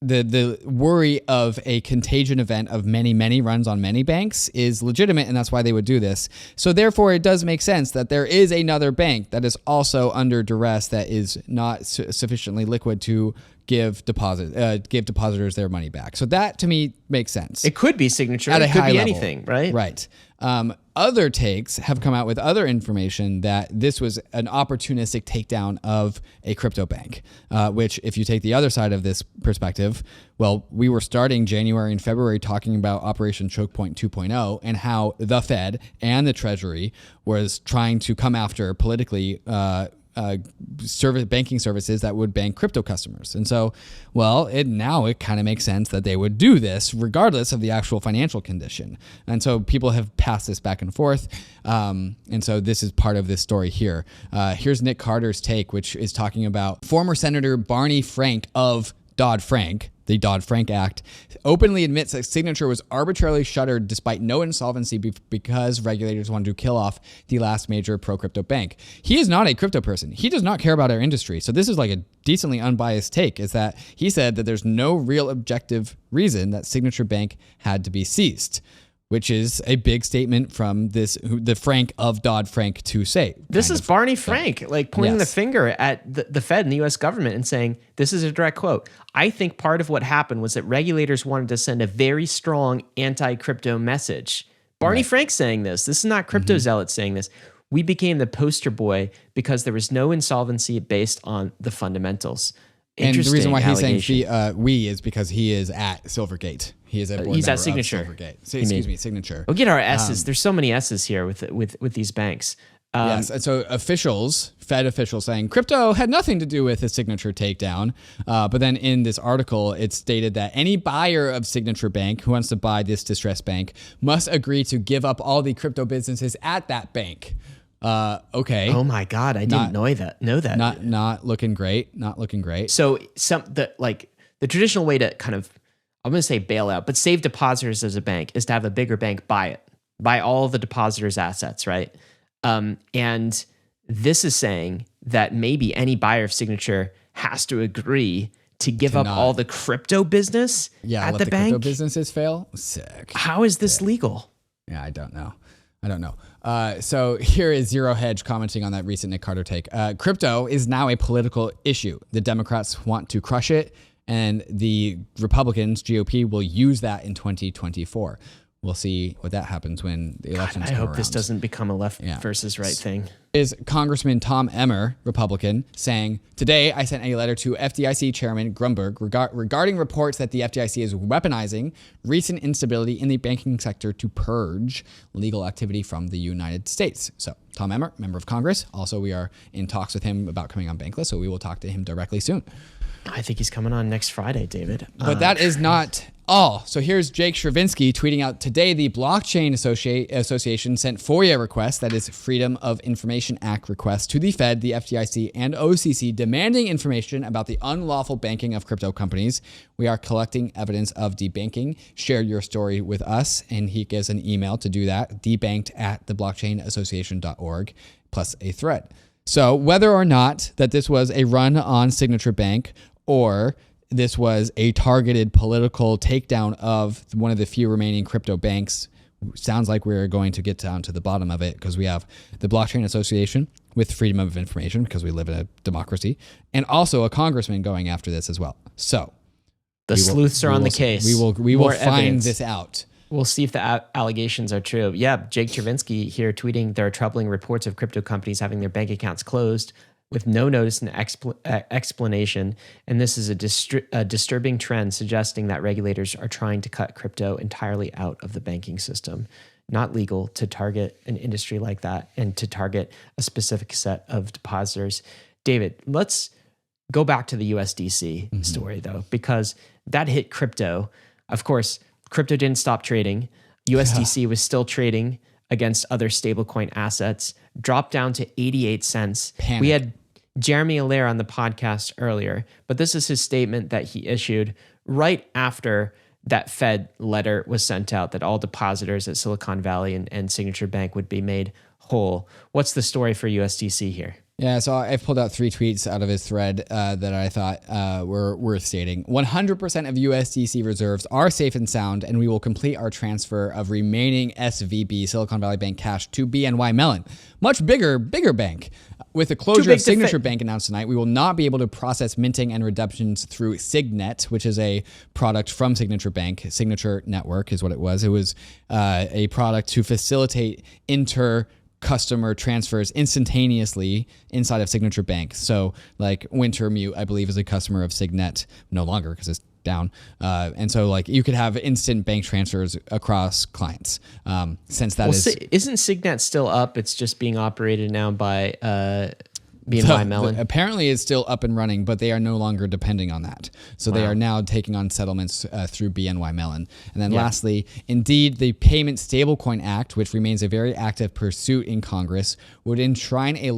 the worry of a contagion event of many, many runs on many banks is legitimate, and that's why they would do this. So therefore, it does make sense that there is another bank that is also under duress, that is not sufficiently liquid to give depositors their money back. So that, to me, makes sense. It could be Signature. It could be anything, right? Right. Other takes have come out with other information that this was an opportunistic takedown of a crypto bank, which, if you take the other side of this perspective, well, we were starting January and February talking about Operation Chokepoint 2.0 and how the Fed and the Treasury was trying to come after politically banking services that would bank crypto customers. And so, well, it kind of makes sense that they would do this regardless of the actual financial condition. And so people have passed this back and forth. And so this is part of this story here. Here's Nick Carter's take, which is talking about former Senator Barney Frank of Dodd-Frank, the Dodd-Frank Act, openly admits that Signature was arbitrarily shuttered despite no insolvency because regulators wanted to kill off the last major pro-crypto bank. He is not a crypto person. He does not care about our industry. So this is like a decently unbiased take, is that he said that there's no real objective reason that Signature Bank had to be seized, which is a big statement from the Frank of Dodd-Frank to say. This is Barney Frank, like pointing the finger at the Fed and the U.S. government and saying, this is a direct quote. I think part of what happened was that regulators wanted to send a very strong anti-crypto message. Barney Frank saying this. This is not crypto zealots saying this. We became the poster boy because there was no insolvency based on the fundamentals. And the reason why he's saying we is because he is at Silvergate. He is a board he's member at Signature. Of Silvergate. So, excuse me, Signature. We'll get our S's. There's so many S's here with these banks. Yes, and so Fed officials saying crypto had nothing to do with the Signature takedown. But then in this article, it's stated that any buyer of Signature Bank who wants to buy this distressed bank must agree to give up all the crypto businesses at that bank. Okay. Oh my God, I didn't know that. Not looking great. Not looking great. So the traditional way to kind of, I'm going to say bail out, but save depositors as a bank is to have a bigger bank buy all the depositors' assets, right? And this is saying that maybe any buyer of Signature has to agree to give up all the crypto business at the bank. Crypto businesses fail. Sick. How is this legal? Yeah, I don't know. So here is Zero Hedge commenting on that recent Nick Carter take. Crypto is now a political issue. The Democrats want to crush it, and the Republicans, GOP, will use that in 2024. We'll see what that happens when the elections come around. I hope this doesn't become a left versus right thing. Is Congressman Tom Emmer, Republican, saying, today I sent a letter to FDIC Chairman Grunberg regarding reports that the FDIC is weaponizing recent instability in the banking sector to purge legal activity from the United States. So Tom Emmer, member of Congress. Also, we are in talks with him about coming on Bankless, so we will talk to him directly soon. I think he's coming on next Friday, David. But that is not all. So here's Jake Stravinsky tweeting out, today the Blockchain Association sent FOIA requests, that is Freedom of Information Act requests, to the Fed, the FDIC, and OCC demanding information about the unlawful banking of crypto companies. We are collecting evidence of debanking. Share your story with us. And he gives an email to do that, debanked@theblockchainassociation.org, plus a thread. So whether or not that this was a run on Signature Bank or this was a targeted political takedown of one of the few remaining crypto banks, sounds like we're going to get down to the bottom of it, because we have the Blockchain Association with freedom of information, because we live in a democracy, and also a congressman going after this as well. So the sleuths are on the case. We will find this out. We'll see if the allegations are true. Yeah, Jake Chervinsky here tweeting, there are troubling reports of crypto companies having their bank accounts closed with no notice and explanation. And this is a disturbing trend suggesting that regulators are trying to cut crypto entirely out of the banking system. Not legal to target an industry like that and to target a specific set of depositors. David, let's go back to the USDC story, though, because that hit crypto. Of course, crypto didn't stop trading. USDC was still trading against other stablecoin assets, dropped down to 88 cents. Panic. We had Jeremy Allaire on the podcast earlier, but this is his statement that he issued right after that Fed letter was sent out that all depositors at Silicon Valley and Signature Bank would be made whole. What's the story for USDC here? Yeah, so I've pulled out 3 tweets out of his thread that I thought were worth stating. 100% of USDC reserves are safe and sound, and we will complete our transfer of remaining SVB, Silicon Valley Bank cash, to BNY Mellon. Much bigger bank. With the closure of Signature Bank announced tonight, we will not be able to process minting and redemptions through Signet, which is a product from Signature Bank. Signature Network is what it was. It was a product to facilitate customer transfers instantaneously inside of Signature Bank. So like Wintermute, I believe, is a customer of Signet, no longer because it's down. And so like you could have instant bank transfers across clients. Since that isn't Signet still up? It's just being operated now by BNY Mellon. Apparently it's still up and running, but they are no longer depending on that. So they are now taking on settlements through BNY Mellon. And then lastly, indeed, the Payment Stablecoin Act, which remains a very active pursuit in Congress, would enshrine a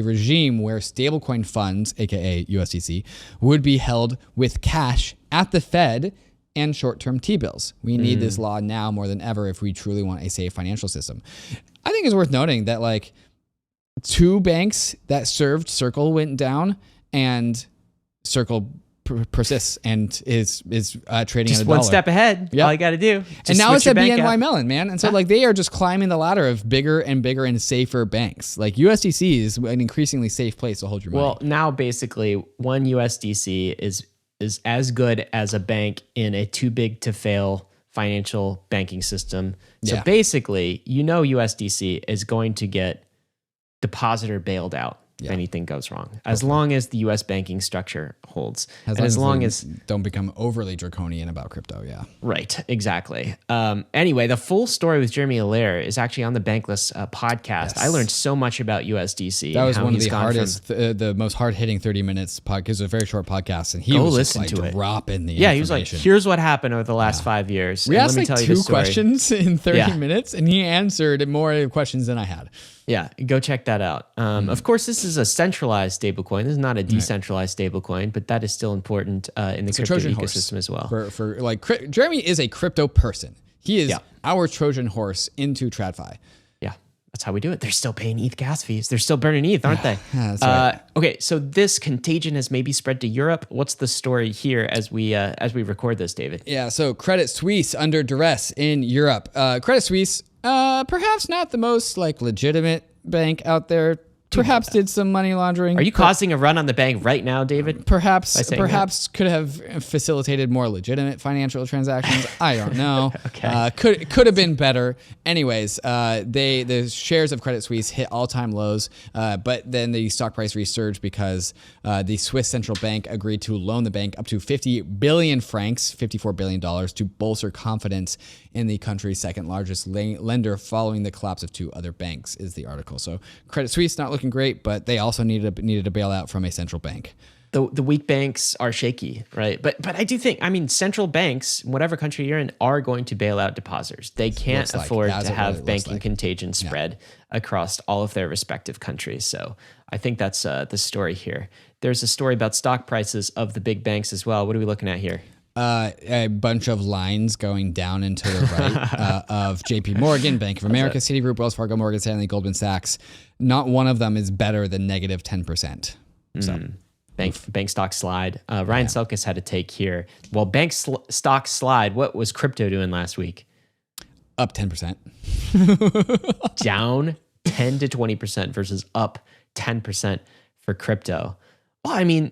regime where stablecoin funds, aka USDC, would be held with cash at the Fed and short-term T-bills. We need this law now more than ever if we truly want a safe financial system. I think it's worth noting that like 2 banks that served Circle went down, and Circle persists and is trading just at $1. one step ahead. All you got to do. And now it's at BNY Mellon, man. And so like they are just climbing the ladder of bigger and bigger and safer banks. Like USDC is an increasingly safe place to hold your money. Well, now basically one USDC is as good as a bank in a too big to fail financial banking system. So basically, USDC is going to get depositor bailed out if anything goes wrong, as long as the U.S. banking structure holds. As long as don't become overly draconian about crypto, Right, exactly. Anyway, the full story with Jeremy Allaire is actually on the Bankless podcast. I learned so much about USDC. That was one of the hardest, the most hard-hitting 30 minutes podcast. It was a very short podcast, and he was just like dropping the information. He was like, here's what happened over the last 5 years. We asked like 2 questions in 30 minutes, and he answered more questions than I had. Yeah, go check that out. Of course, this is a centralized stablecoin. This is not a decentralized stablecoin, but that is still important in the crypto ecosystem as well. For like, Jeremy is a crypto person. He is our Trojan horse into TradFi. Yeah, that's how we do it. They're still paying ETH gas fees. They're still burning ETH, aren't they? That's right. Okay, so this contagion has maybe spread to Europe. What's the story here as we record this, David? Yeah, so Credit Suisse under duress in Europe. Credit Suisse, perhaps not the most like legitimate bank out there. Perhaps did some money laundering. Are you causing a run on the bank right now, David? Perhaps could have facilitated more legitimate financial transactions. I don't know. Okay. Could have been better. Anyways, the shares of Credit Suisse hit all-time lows, but then the stock price resurged because the Swiss central bank agreed to loan the bank up to 50 billion francs, $54 billion, to bolster confidence in the country's second largest lender following the collapse of 2 other banks, is the article. So Credit Suisse not looking great, but they also needed a bailout from a central bank. The weak banks are shaky, right? But I do think, central banks, whatever country you're in, are going to bail out depositors. They can't afford to have banking contagion spread across all of their respective countries. So I think that's the story here. There's a story about stock prices of the big banks as well. What are we looking at here? A bunch of lines going down and to the right of JP Morgan, Bank of America, Citigroup, Wells Fargo, Morgan Stanley, Goldman Sachs. Not one of them is better than negative 10%. So bank stock slide. Ryan Selkis had a take here. Well, bank stock slide. What was crypto doing last week? Up 10%. Down 10 to 20% versus up 10% for crypto. Well,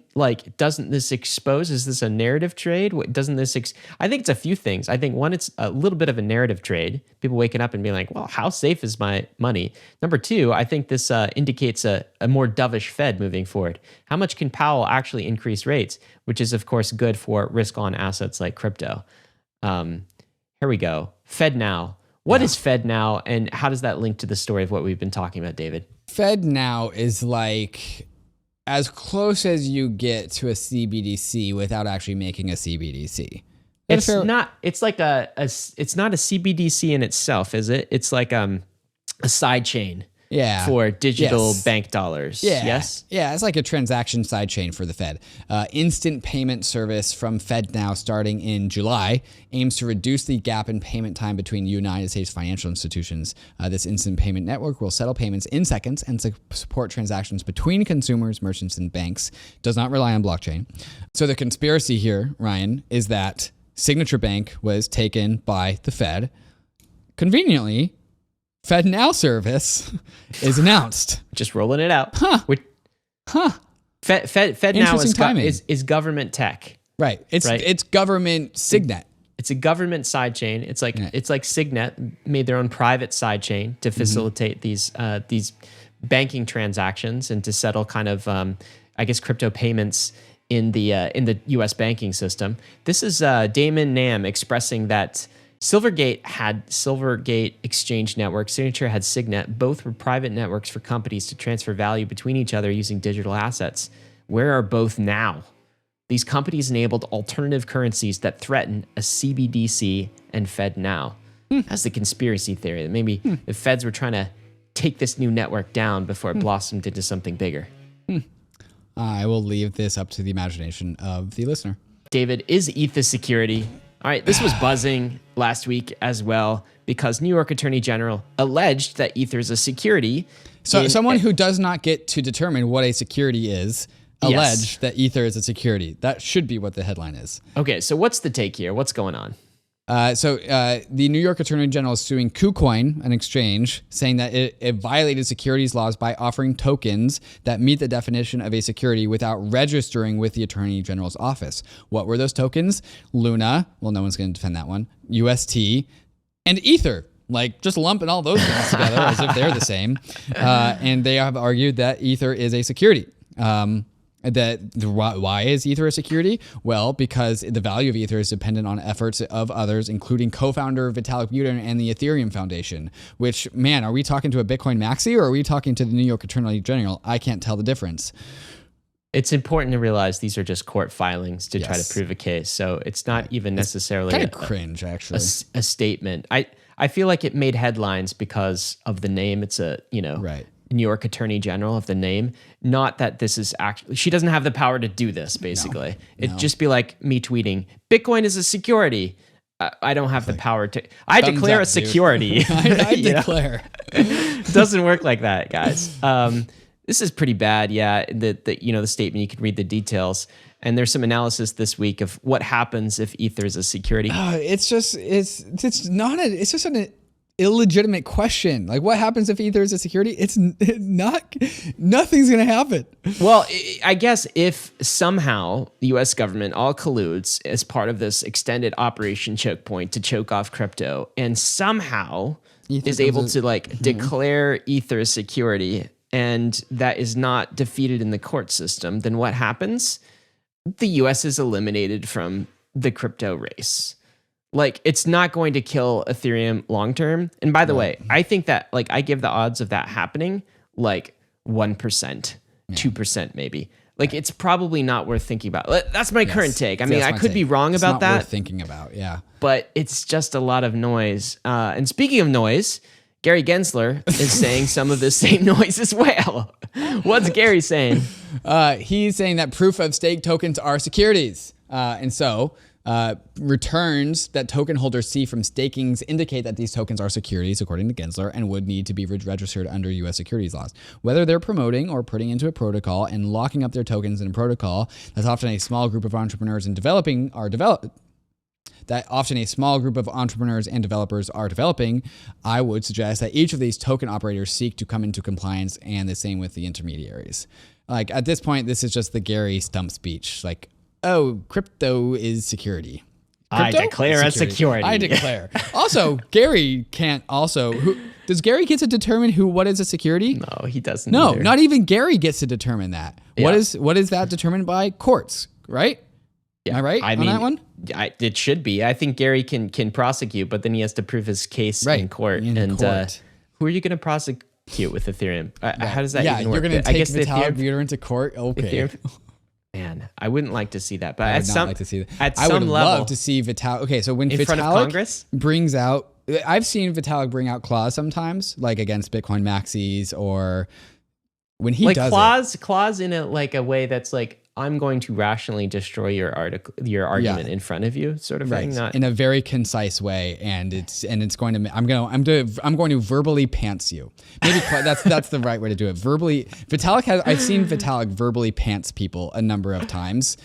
doesn't this expose? Is this a narrative trade? Doesn't this? I think it's a few things. I think one, it's a little bit of a narrative trade. People waking up and being like, "Well, how safe is my money?" Number 2, I think this indicates a more dovish Fed moving forward. How much can Powell actually increase rates? Which is, of course, good for risk-on assets like crypto. Here we go. FedNow. What is FedNow, and how does that link to the story of what we've been talking about, David? FedNow is like as close as you get to a CBDC without actually making a CBDC. It's not. It's like it's not a CBDC in itself, is it? It's like a side chain. For digital bank dollars. Yes. Yeah, it's like a transaction sidechain for the Fed. Instant payment service from FedNow starting in July aims to reduce the gap in payment time between United States financial institutions. This instant payment network will settle payments in seconds and support transactions between consumers, merchants, and banks. Does not rely on blockchain. So the conspiracy here, Ryan, is that Signature Bank was taken by the Fed. Conveniently, FedNow service is announced. Just rolling it out. FedNow is government tech. Right. It's government Signet. It's a government sidechain. It's like Signet made their own private sidechain to facilitate these banking transactions and to settle kind of crypto payments in the U.S. banking system. This is Damon Nam expressing that Silvergate had Silvergate Exchange Network. Signature had Signet. Both were private networks for companies to transfer value between each other using digital assets. Where are both now? These companies enabled alternative currencies that threaten a CBDC and FedNow. That's the conspiracy theory that maybe the feds were trying to take this new network down before it blossomed into something bigger. I will leave this up to the imagination of the listener. David, is ETH a security? All right, this was buzzing last week as well because New York Attorney General alleged that Ether is a security. So someone who does not get to determine what a security is alleged that Ether is a security. That should be what the headline is. Okay, so what's the take here? What's going on? The New York Attorney General is suing KuCoin, an exchange, saying that it violated securities laws by offering tokens that meet the definition of a security without registering with the Attorney General's office. What were those tokens? Luna, well, no one's going to defend that one, UST, and Ether. Like, just lumping all those things together as if they're the same. And they have argued that Ether is a security. Why is Ether a security? Well, because the value of Ether is dependent on efforts of others, including co-founder Vitalik Buterin and the Ethereum Foundation, which, man, are we talking to a Bitcoin maxi or are we talking to the New York Attorney General? I can't tell the difference. It's important to realize these are just court filings to try to prove a case. So it's not even necessarily kind of cringe, actually. A statement. I feel like it made headlines because of the name. It's a, New York Attorney General of the name. Not that this is actually, she doesn't have the power to do this, basically. It'd just be like me tweeting, Bitcoin is a security. I don't have the power to, I declare a security. I declare. It doesn't work like that, guys. This is pretty bad. Yeah. The statement, you can read the details. And there's some analysis this week of what happens if Ether is a security. It's just an illegitimate question. Like, what happens if Ether is a security? It's not, nothing's going to happen. Well, I guess if somehow the US government all colludes as part of this extended Operation Chokepoint to choke off crypto and somehow Ether is able to declare Ether a security and that is not defeated in the court system, then what happens? The US is eliminated from the crypto race. Like, it's not going to kill Ethereum long term. And by the way, I think that I give the odds of that happening 1%, 2% maybe. It's probably not worth thinking about. That's my current take. I mean, I could be wrong about that. Worth thinking about, yeah. But it's just a lot of noise. And speaking of noise, Gary Gensler is saying some of the same noise as well. What's Gary saying? He's saying that proof of stake tokens are securities. And so returns that token holders see from stakings indicate that these tokens are securities, according to Gensler, and would need to be registered under U.S. securities laws. Whether they're promoting or putting into a protocol and locking up their tokens in a protocol that's often a small group of entrepreneurs and developers are developing, I would suggest that each of these token operators seek to come into compliance, and the same with the intermediaries. At this point, this is just the Gary stump speech. Oh, crypto is security. Crypto? I declare a security. I declare. Also, Gary can't also... does Gary get to determine what is a security? No, he doesn't. No, either. Not even Gary gets to determine that. Yeah. What is that determined by? Courts, right? Yeah. Am I right on that one? It should be. I think Gary can prosecute, but then he has to prove his case in court. Who are you going to prosecute with Ethereum? How does that even work? You're going to take Vitalik Buterin to court? Okay. Man, I wouldn't like to see that. But I would not like to see that. At I some would level, love to see Vitalik. Okay, so when in front of Congress brings out, I've seen Vitalik bring out clause sometimes, against Bitcoin maxis, or when he does clause in a way that's I'm going to rationally destroy your argument in front of you, sort of thing. Not in a very concise way, and it's going to. I'm going to verbally pants you. Maybe that's the right way to do it. Verbally, I've seen Vitalik verbally pants people a number of times.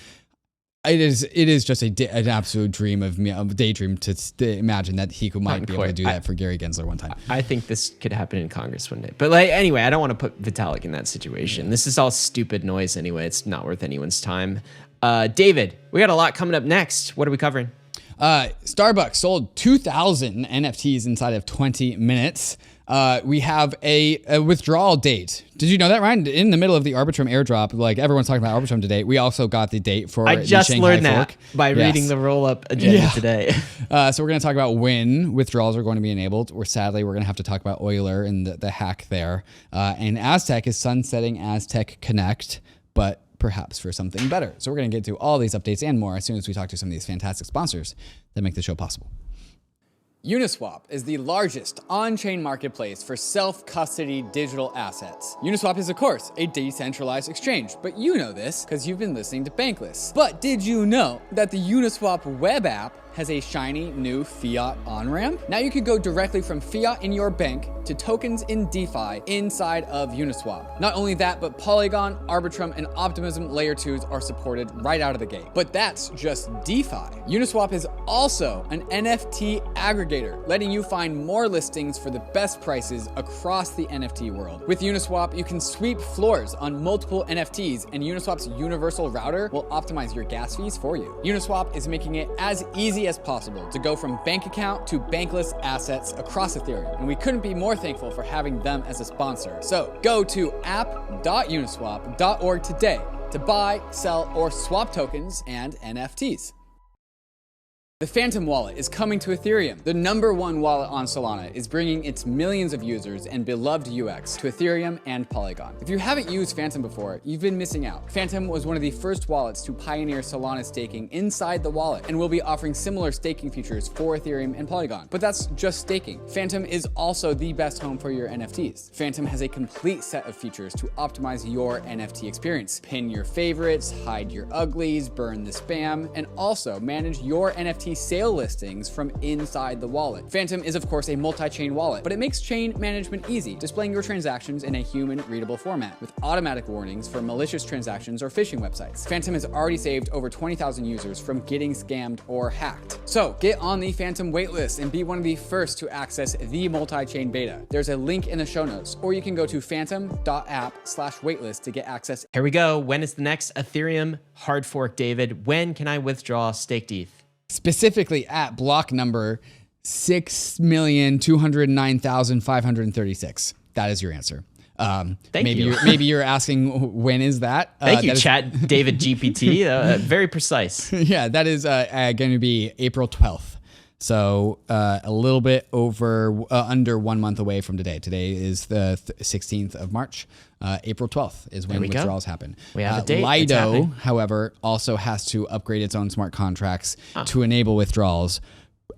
It is just an absolute dream of me, a daydream to imagine that he might be able to do that for Gary Gensler one time. I think this could happen in Congress one day. But anyway, I don't want to put Vitalik in that situation. This is all stupid noise anyway. It's not worth anyone's time. David, we got a lot coming up next. What are we covering? Starbucks sold 2,000 NFTs inside of 20 minutes. We have a withdrawal date. Did you know that, Ryan? In the middle of the Arbitrum airdrop, like everyone's talking about Arbitrum today, we also got the date for I the just Shanghai learned fork. that by reading the Rollup agenda today. So we're going to talk about when withdrawals are going to be enabled. Or sadly, we're going to have to talk about Euler and the hack there. And Aztec is sunsetting Aztec Connect, but perhaps for something better. So we're going to get to all these updates and more as soon as we talk to some of these fantastic sponsors that make the show possible. UNISWAP is the largest on-chain marketplace for self-custody digital assets. UNISWAP is, of course, a decentralized exchange, but you know this because you've been listening to Bankless. But did you know that the UNISWAP web app has a shiny new fiat on-ramp? Now you can go directly from fiat in your bank to tokens in DeFi inside of Uniswap. Not only that, but Polygon, Arbitrum, and Optimism Layer 2s are supported right out of the gate. But that's just DeFi. Uniswap is also an NFT aggregator, letting you find more listings for the best prices across the NFT world. With Uniswap, you can sweep floors on multiple NFTs, and Uniswap's universal router will optimize your gas fees for you. Uniswap is making it as easy as possible to go from bank account to bankless assets across Ethereum, and we couldn't be more thankful for having them as a sponsor. So go to app.uniswap.org today to buy, sell, or swap tokens and NFTs. The Phantom wallet is coming to Ethereum. The #1 wallet on Solana is bringing its millions of users and beloved UX to Ethereum and Polygon. If you haven't used Phantom before, you've been missing out. Phantom was one of the first wallets to pioneer Solana staking inside the wallet and will be offering similar staking features for Ethereum and Polygon. But that's just staking. Phantom is also the best home for your NFTs. Phantom has a complete set of features to optimize your NFT experience. Pin your favorites, hide your uglies, burn the spam, and also manage your NFT sale listings from inside the wallet. Phantom is, of course, a multi-chain wallet, but it makes chain management easy, displaying your transactions in a human-readable format with automatic warnings for malicious transactions or phishing websites. Phantom has already saved over 20,000 users from getting scammed or hacked. So get on the Phantom waitlist and be one of the first to access the multi-chain beta. There's a link in the show notes, or you can go to phantom.app/waitlist to get access. Here we go. When is the next Ethereum hard fork, David? When can I withdraw staked ETH? Specifically at block number 6,209,536. That is your answer. Thank you. Maybe you're asking when is that? Thank you, Chat David GPT. Very precise. Yeah, that is going to be April 12th. So a little bit over, under 1 month away from today. Today is the 16th of March. April 12th is when withdrawals happen. We have a date. Lido, however, also has to upgrade its own smart contracts to enable withdrawals.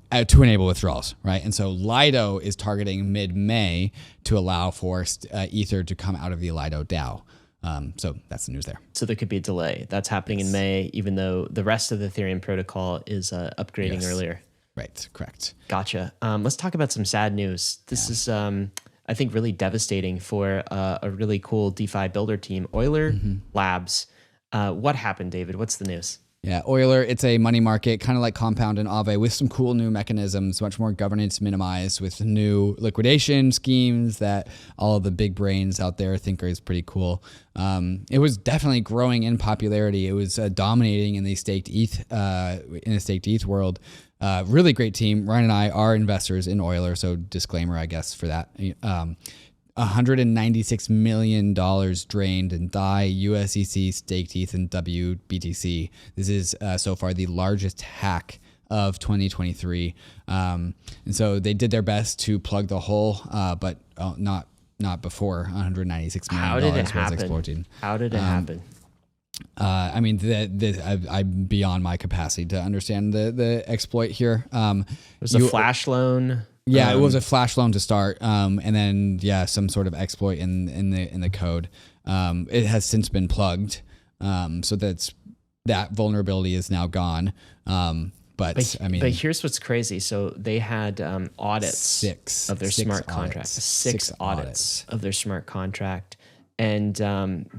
Right? And so Lido is targeting mid-May to allow for Ether to come out of the Lido DAO. So that's the news there. So there could be a delay. That's happening in May, even though the rest of the Ethereum protocol is upgrading earlier. Right, correct. Gotcha. Let's talk about some sad news. This is, I think, really devastating for a really cool DeFi builder team, Euler Labs. What happened, David? What's the news? Yeah, Euler, it's a money market, kind of like Compound and Aave, with some cool new mechanisms, much more governance minimized, with new liquidation schemes that all of the big brains out there think is pretty cool. It was definitely growing in popularity. It was dominating in the staked ETH world. Really great team. Ryan and I are investors in Euler, so disclaimer, I guess, for that. $196 million drained in DAI, USDC, staked ETH, and WBTC. This is so far the largest hack of 2023. And so they did their best to plug the hole, but not before $196 million. How did it was happen? exploding. How did it happen? I mean, I'm beyond my capacity to understand the exploit here. It was a flash loan. Yeah, it was a flash loan to start, and then some sort of exploit in the code. It has since been plugged, so that vulnerability is now gone. But here's what's crazy. So they had audits of their smart contract, six audits of their smart contract, and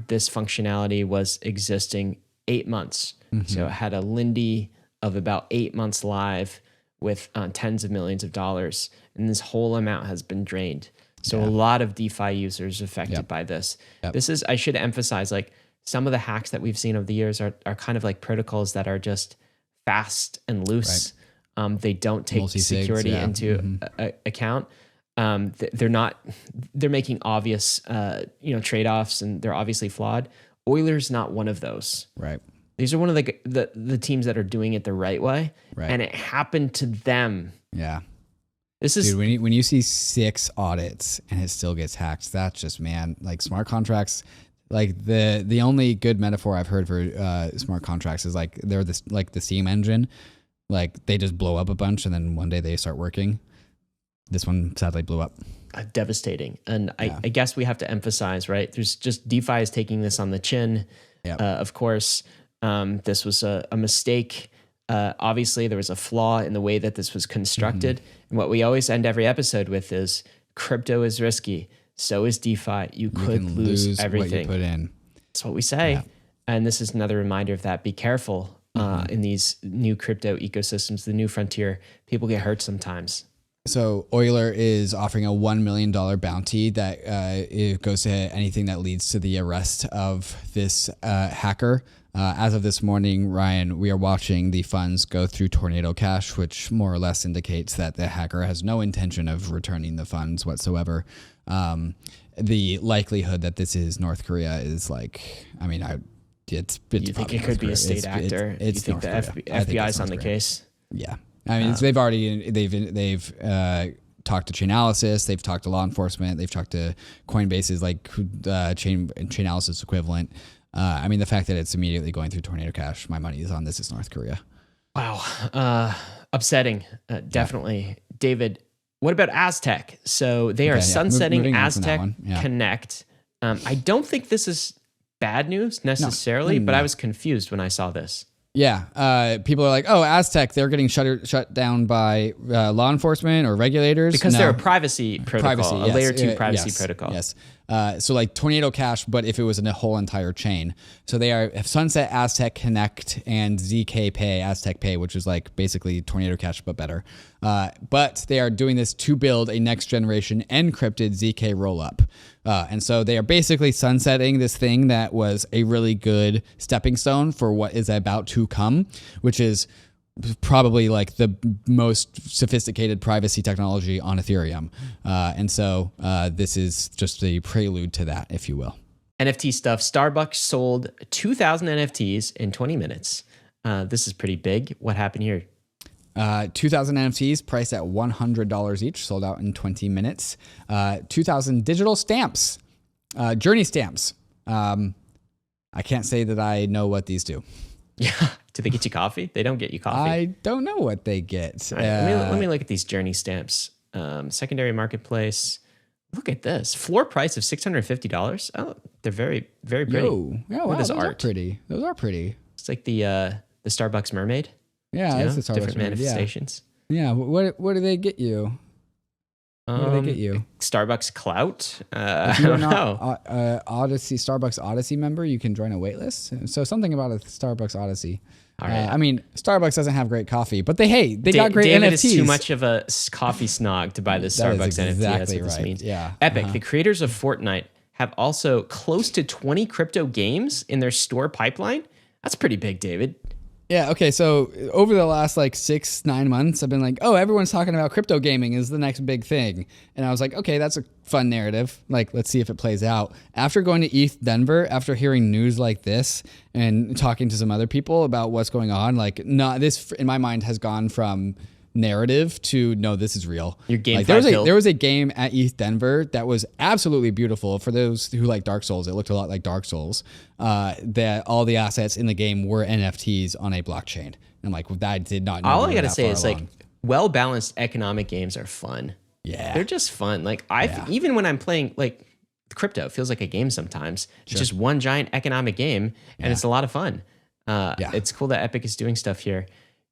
this functionality was existing 8 months. So it had a Lindy of about 8 months live, with tens of millions of dollars, and this whole amount has been drained. So a lot of DeFi users affected by this. This is, I should emphasize, like some of the hacks that we've seen over the years are kind of like protocols that are just fast and loose. They don't take security into account. they're making obvious, trade-offs, and they're obviously flawed. Euler's not one of those. Right. These are one of the teams that are doing it the right way. Right. And it happened to them. Yeah. This is Dude, when you see 6 audits and it still gets hacked, that's just, man, like smart contracts. Like the only good metaphor I've heard for smart contracts is like they're this, like the steam engine, like they just blow up a bunch and then one day they start working. This one sadly blew up. Devastating. And I guess we have to emphasize, right? There's just DeFi is taking this on the chin. Yep. Of course, this was a mistake. Obviously, there was a flaw in the way that this was constructed. And what we always end every episode with is crypto is risky. So is DeFi. You could lose everything. What you put in. That's what we say. Yeah. And this is another reminder of that. Be careful in these new crypto ecosystems, the new frontier. People get hurt sometimes. So Euler is offering a $1 million bounty that it goes to anything that leads to the arrest of this hacker. As of this morning, Ryan, we are watching the funds go through Tornado Cash, which more or less indicates that the hacker has no intention of returning the funds whatsoever. The likelihood that this is North Korea is like, I mean, it's you think it could be a state actor? You think the FBI is on the case? Yeah. I mean, they've talked to Chainalysis, they've talked to law enforcement, they've talked to Coinbase's like Chainalysis equivalent. I mean, the fact that it's immediately going through Tornado Cash, my money is on this is North Korea. Wow, upsetting, definitely. Yeah. David, what about Aztec? So they are sunsetting Aztec Connect. I don't think this is bad news necessarily, but I was confused when I saw this. Yeah, people are like, oh, Aztec, they're getting shut down by law enforcement or regulators. Because they're a privacy protocol, a layer 2 privacy protocol. Yes. So like Tornado Cash, but if it was in a whole entire chain. So they have sunset Aztec Connect and ZK Pay, Aztec Pay, which is like basically Tornado Cash, but better. But they are doing this to build a next generation encrypted ZK rollup. And so they are basically sunsetting this thing that was a really good stepping stone for what is about to come, which is probably like the most sophisticated privacy technology on Ethereum. And so this is just a prelude to that, if you will. NFT stuff. Starbucks sold 2,000 NFTs in 20 minutes. This is pretty big. What happened here? 2,000 NFTs priced at $100 each, sold out in 20 minutes. 2,000 digital stamps, journey stamps. I can't say that I know what these do. Yeah. Do they get you coffee? They don't get you coffee. I don't know what they get. Right, let me look at these journey stamps. Secondary marketplace. Look at this. Floor price of $650. Oh, they're very, very pretty. Wow, those are pretty. Those are pretty. It's like the Starbucks mermaid. Yeah, it's the Starbucks different manifestations. Yeah. What do they get you? What do they get you? Starbucks clout? If you're not Starbucks Odyssey member, you can join a waitlist. So something about a Starbucks Odyssey. All right. I mean, Starbucks doesn't have great coffee, but they got great David NFTs. Is too much of a coffee snog to buy this Starbucks NFT. That's what this means. Yeah. Epic, the creators of Fortnite, have also close to 20 crypto games in their store pipeline. That's pretty big, David. Yeah, okay, so over the last like 6-9 months, I've been like, oh, everyone's talking about crypto gaming is the next big thing. And I was like, okay, that's a fun narrative. Like, let's see if it plays out. After going to ETH Denver, after hearing news like this and talking to some other people about what's going on, like, this in my mind has gone from narrative to no, this is real. Your game like, there was a game at ETH Denver that was absolutely beautiful. For those who like Dark Souls, it looked a lot like Dark Souls. That all the assets in the game were NFTs on a blockchain. And I'm like, well, I did not know. All I gotta say is like well-balanced economic games are fun. Yeah, they're just fun. Like even when I'm playing like crypto, it feels like a game sometimes. It's just one giant economic game, and it's a lot of fun. It's cool that Epic is doing stuff here.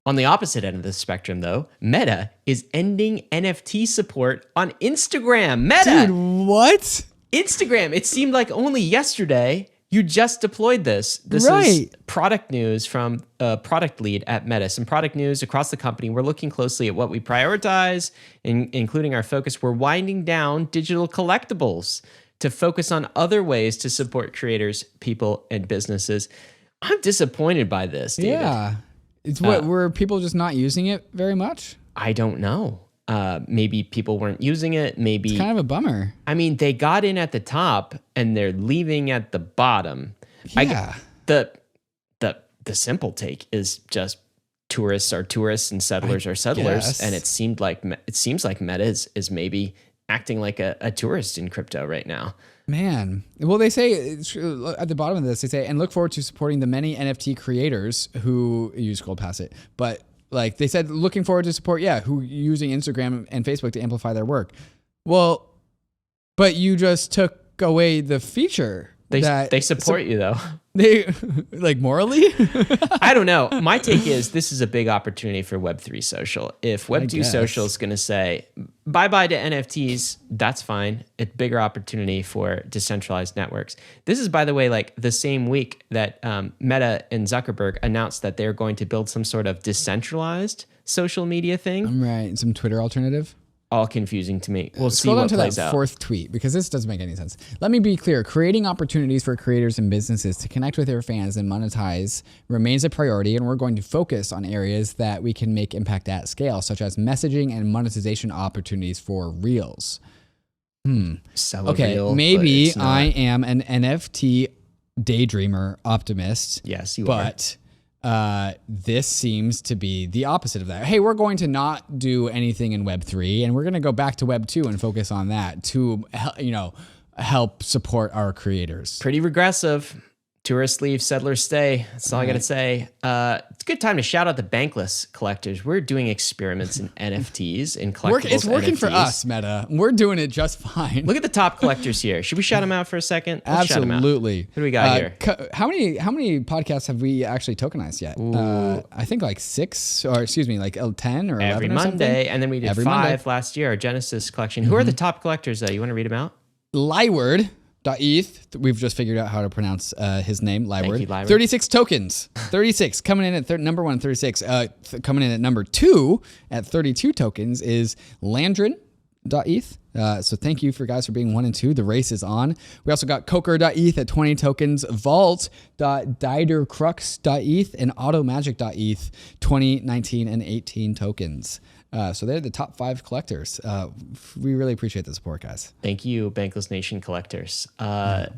On the opposite end of the spectrum, though, Meta is ending NFT support on Instagram. Meta! Dude, what? Instagram. It seemed like only yesterday you just deployed this. This is product news from a product lead at Meta. Some product news across the company. We're looking closely at what we prioritize, including our focus. We're winding down digital collectibles to focus on other ways to support creators, people, and businesses. I'm disappointed by this, David. Yeah. Were people just not using it very much? I don't know. Maybe people weren't using it. Maybe It's kind of a bummer. I mean, they got in at the top and they're leaving at the bottom. Yeah. The simple take is just tourists are tourists and settlers are settlers, guess. and it seems like Meta is maybe acting like a tourist in crypto right now. Man. Well, they say at the bottom of this, they say, and look forward to supporting the many NFT creators who you scroll past it, but like they said, looking forward to support, who using Instagram and Facebook to amplify their work. Well, but you just took away the feature. They support you though. They like morally? I don't know. My take is this is a big opportunity for Web3 social. If Web2 social is going to say bye-bye to NFTs, that's fine. It's a bigger opportunity for decentralized networks. This is, by the way, like the same week that Meta and Zuckerberg announced that they're going to build some sort of decentralized social media thing. Right. Some Twitter alternative. All confusing to me. We'll see Scroll down what to plays that out. fourth tweet because this doesn't make any sense. Let me be clear. Creating opportunities for creators and businesses to connect with their fans and monetize remains a priority, and we're going to focus on areas that we can make impact at scale, such as messaging and monetization opportunities for Reels. Okay, Reel, maybe I am an NFT daydreamer optimist. Yes, you are. But this seems to be the opposite of that. Hey, we're going to not do anything in Web3, and we're going to go back to Web2 and focus on that to, help support our creators. Pretty regressive. Tourists leave, settlers stay. That's all I got to say. It's a good time to shout out the Bankless collectors. We're doing experiments in NFTs, in collectibles. It's working NFTs. for us, Meta. We're doing it just fine. Look at the top collectors here. Should we shout them out for a second? Let's shout 'em out. Absolutely. Who do we got here? How many podcasts have we actually tokenized yet? I think like 6, or excuse me, like 10 or 11 Every or Monday, something. and then we did Every 5 Monday. last year, our Genesis collection. Who are the top collectors, though? You want to read them out? Lyward.eth. We've just figured out how to pronounce his name, Lyward. you, Lyward. 36 tokens. 36 coming in at number 1, 36. Coming in at number 2 at 32 tokens is Landrin.eth. So thank you for guys for being 1 and 2. The race is on. We also got Coker.eth at 20 tokens, Vault.Didercrux.eth, and AutoMagic.eth, 20, 19, and 18 tokens. So they're the top 5 collectors. We really appreciate the support, guys. Thank you, Bankless Nation collectors.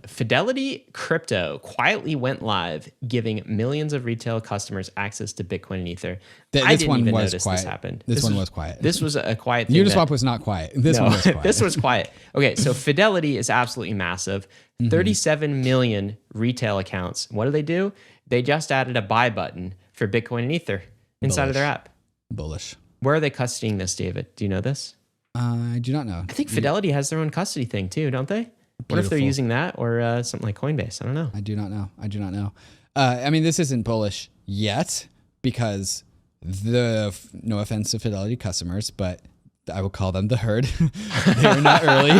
Fidelity Crypto quietly went live, giving millions of retail customers access to Bitcoin and Ether. I didn't even notice this happened. This one was quiet. This was a quiet thing. Uniswap was not quiet. This one was quiet. This was quiet. Okay, so Fidelity is absolutely massive. 37 million retail accounts. What do? They just added a buy button for Bitcoin and Ether inside of their app. Bullish. Where are they custodying this, David? Do you know this? I do not know. I think Fidelity has their own custody thing too, don't they? What if they're using that or something like Coinbase? I don't know. I do not know. I mean, this isn't bullish yet because no offense to Fidelity customers, but I will call them the herd. They're not early.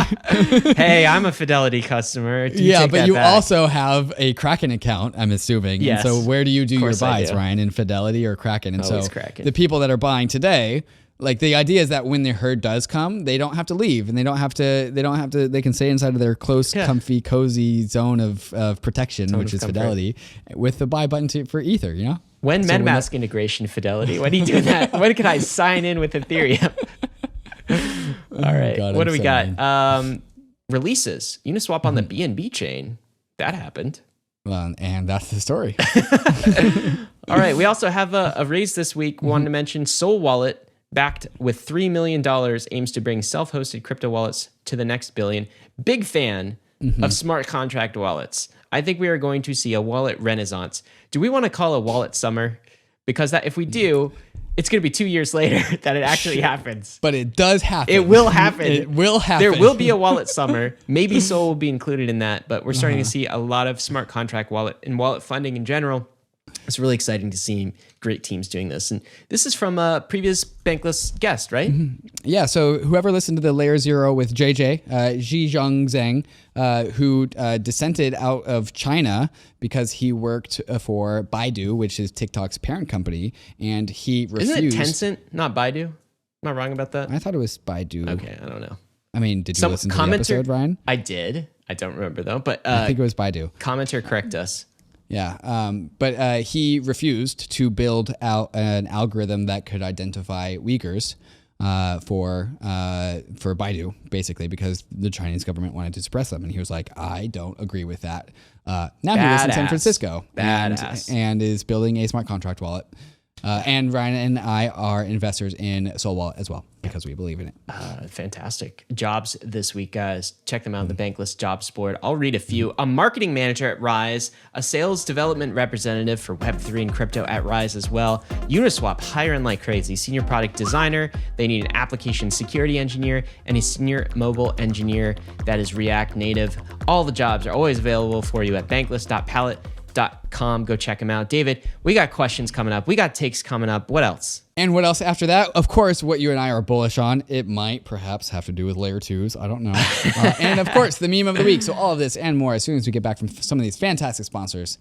Hey, I'm a Fidelity customer. But you also have a KRAKEN account, I'm assuming. Yes. And so where do you do your buys, do. Ryan? In Fidelity or KRAKEN? And Always so KRAKEN. the people that are buying today, like the idea is that when the herd does come, they don't have to leave and they can stay inside of their close, comfy, cozy zone of protection, which is comfort. Fidelity, with the buy button for Ether, When MetaMask integration, Fidelity, when are you doing that? When can I sign in with Ethereum? All right. God, what do I'm we so got? mean. Releases. Uniswap on the BNB chain. That happened. Well, and that's the story. All right. We also have a raise this week. Wanted to mention Soul Wallet, backed with $3 million, aims to bring self-hosted crypto wallets to the next billion. Big fan of smart contract wallets. I think we are going to see a wallet renaissance. Do we want to call a wallet summer? Because if we do, it's going to be 2 years later that it actually happens. But it does happen. It will happen. It will happen. There will be a wallet summer. Maybe Sol will be included in that, but we're starting to see a lot of smart contract wallet and wallet funding in general. It's really exciting to see great teams doing this. And this is from a previous Bankless guest, right? Yeah, so whoever listened to the Layer Zero with JJ, Zhizhong Zhang, who dissented out of China because he worked for Baidu, which is TikTok's parent company, and he refused. Isn't it Tencent, not Baidu? Am I wrong about that? I thought it was Baidu. Okay, I don't know. I mean, did you listen to the episode, Ryan? I did. I don't remember though, but I think it was Baidu. Commenter, correct us. Yeah, but he refused to build out an algorithm that could identify Uyghurs. for Baidu, basically, because the Chinese government wanted to suppress them. And he was like, I don't agree with that. Now he lives in San Francisco and is building a smart contract wallet. And Ryan and I are investors in Sol Wallet as well because we believe in it. Fantastic. Jobs this week, guys. Check them out on the Bankless Jobs board. I'll read a few. A marketing manager at Rise, a sales development representative for Web3 and crypto at Rise as well. Uniswap hiring like crazy. Senior product designer. They need an application security engineer and a senior mobile engineer that is React Native. All the jobs are always available for you at bankless.palette.com. Go check them out. David, we got questions coming up. We got takes coming up. What else? And what else after that? Of course, what you and I are bullish on. It might perhaps have to do with layer 2s. I don't know. And of course, the meme of the week. So all of this and more as soon as we get back from some of these fantastic sponsors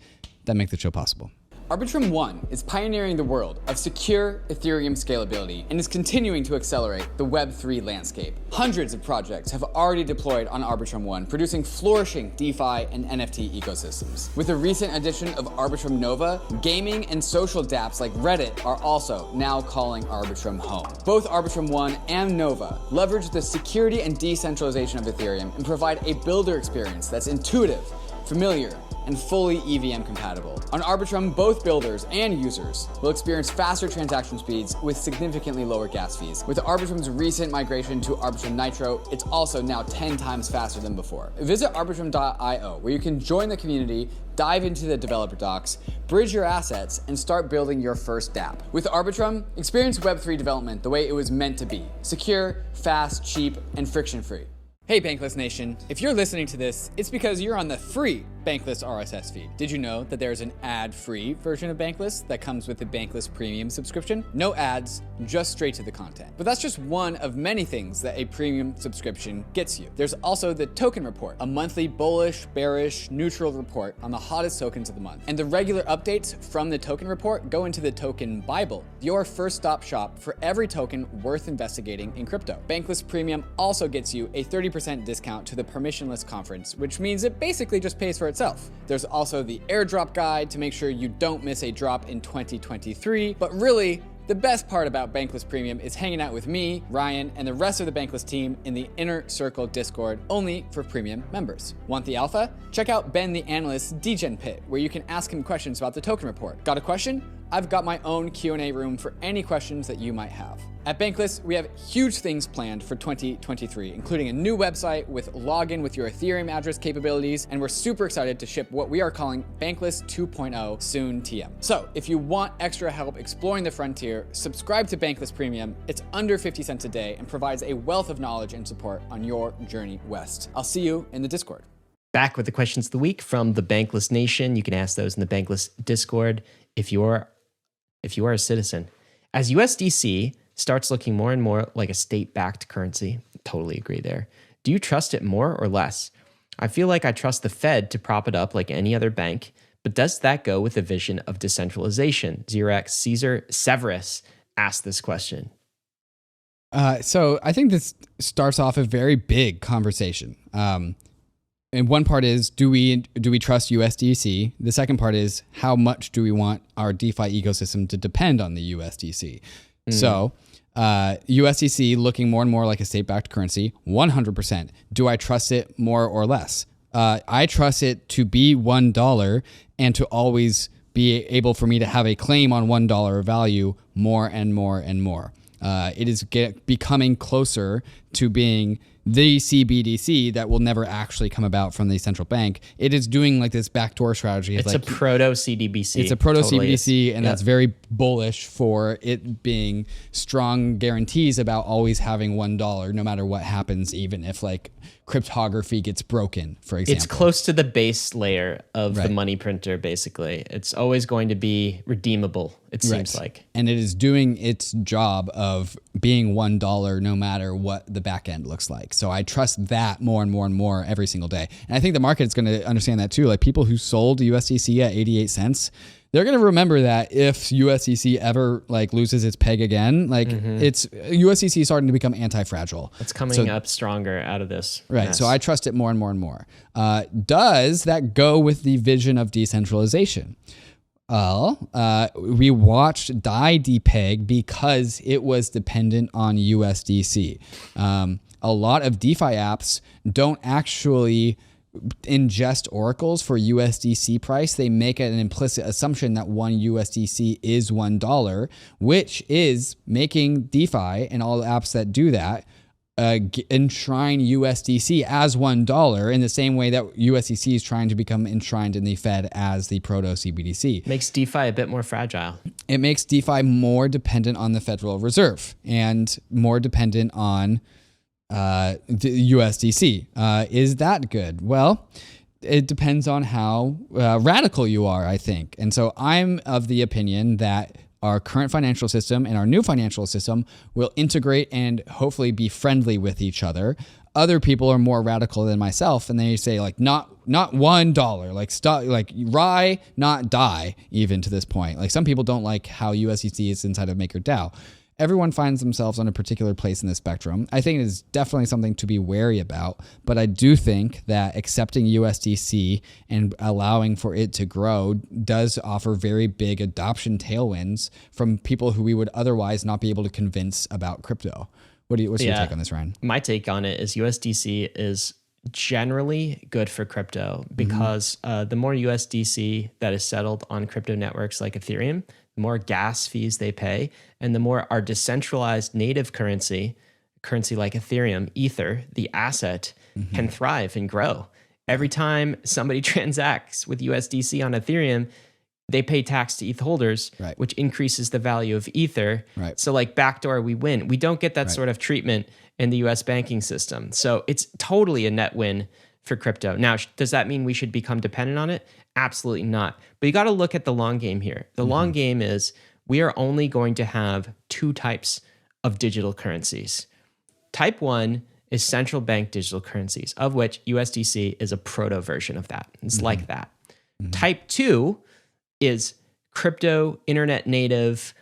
that make the show possible. Arbitrum One is pioneering the world of secure Ethereum scalability and is continuing to accelerate the Web3 landscape. Hundreds of projects have already deployed on Arbitrum One, producing flourishing DeFi and NFT ecosystems. With the recent addition of Arbitrum Nova, gaming and social dApps like Reddit are also now calling Arbitrum home. Both Arbitrum One and Nova leverage the security and decentralization of Ethereum and provide a builder experience that's intuitive, familiar, and fully EVM compatible. On Arbitrum, both builders and users will experience faster transaction speeds with significantly lower gas fees. With Arbitrum's recent migration to Arbitrum Nitro, it's also now 10 times faster than before. Visit arbitrum.io, where you can join the community, dive into the developer docs, bridge your assets, and start building your first dApp. With Arbitrum, experience Web3 development the way it was meant to be: secure, fast, cheap, and friction-free. Hey Bankless Nation, if you're listening to this, it's because you're on the free Bankless RSS feed. Did you know that there's an ad-free version of Bankless that comes with the Bankless Premium subscription? No ads, just straight to the content. But that's just one of many things that a premium subscription gets you. There's also the Token Report, a monthly bullish, bearish, neutral report on the hottest tokens of the month. And the regular updates from the Token Report go into the Token Bible, your first stop shop for every token worth investigating in crypto. Bankless Premium also gets you a 30% discount to the permissionless conference, which means it basically just pays for itself. There's also the airdrop guide to make sure you don't miss a drop in 2023, but really, the best part about Bankless Premium is hanging out with me, Ryan, and the rest of the Bankless team in the Inner Circle Discord, only for premium members. Want the alpha? Check out Ben the Analyst's DGen Pit, where you can ask him questions about the Token Report. Got a question? I've got my own Q&A room for any questions that you might have. At Bankless, we have huge things planned for 2023, including a new website with login with your Ethereum address capabilities, and we're super excited to ship what we are calling Bankless 2.0 soon TM. So if you want extra help exploring the frontier, subscribe to Bankless Premium. It's under 50 cents a day and provides a wealth of knowledge and support on your journey west. I'll see you in the Discord. Back with the questions of the week from the Bankless Nation. You can ask those in the Bankless Discord if you are a citizen. As USDC starts looking more and more like a state-backed currency, totally agree there. Do you trust it more or less? I feel like I trust the Fed to prop it up like any other bank, but does that go with the vision of decentralization? Xerox Caesar Severus asked this question. So I think this starts off a very big conversation. And one part is, do we trust USDC? The second part is, how much do we want our DeFi ecosystem to depend on the USDC? So USDC looking more and more like a state-backed currency, 100%. Do I trust it more or less? I trust it to be $1 and to always be able for me to have a claim on $1 of value more and more and more. It is becoming closer to being the CBDC that will never actually come about from the central bank. It is doing like this backdoor strategy. It's like a proto CBDC. It's a proto CBDC, and that's very bullish for it being strong guarantees about always having $1, no matter what happens, even if like cryptography gets broken, for example. It's close to the base layer of the money printer, basically. It's always going to be redeemable, it seems like. And it is doing its job of being $1 no matter what the back end looks like. So I trust that more and more and more every single day. And I think the market is going to understand that too. Like people who sold USDC at 88 cents, they're going to remember that if USDC ever like loses its peg again, like it's USDC starting to become anti-fragile. It's coming up stronger out of this. Right. So I trust it more and more and more. Does that go with the vision of decentralization? We watched DAI depeg because it was dependent on USDC. A lot of DeFi apps don't actually ingest oracles for USDC price. They make an implicit assumption that one USDC is $1, which is making DeFi and all the apps that do that enshrine USDC as $1 in the same way that USDC is trying to become enshrined in the Fed as the proto CBDC. Makes DeFi a bit more fragile. It makes DeFi more dependent on the Federal Reserve and more dependent on the USDC. Is that good? Well, it depends on how radical you are, I think. And so I'm of the opinion that our current financial system and our new financial system will integrate and hopefully be friendly with each other. Other people are more radical than myself, and they say like not $1, like stop, like RAI, not DAI, even to this point. Like some people don't like how USDC is inside of MakerDAO. Everyone finds themselves on a particular place in the spectrum. I think it is definitely something to be wary about, but I do think that accepting USDC and allowing for it to grow does offer very big adoption tailwinds from people who we would otherwise not be able to convince about crypto. What's your take on this, Ryan? My take on it is USDC is generally good for crypto because the more USDC that is settled on crypto networks like Ethereum, the more gas fees they pay, and the more our decentralized native currency like Ethereum, Ether, the asset, can thrive and grow. Every time somebody transacts with USDC on Ethereum, they pay tax to ETH holders, which increases the value of Ether. So like backdoor, we win. We don't get that sort of treatment in the US banking system. So it's totally a net win for crypto. Now, does that mean we should become dependent on it? Absolutely not. But you got to look at the long game here. The long game is we are only going to have two types of digital currencies. Type 1 is central bank digital currencies, of which USDC is a proto version of that. It's like that. Type 2 is crypto, internet native,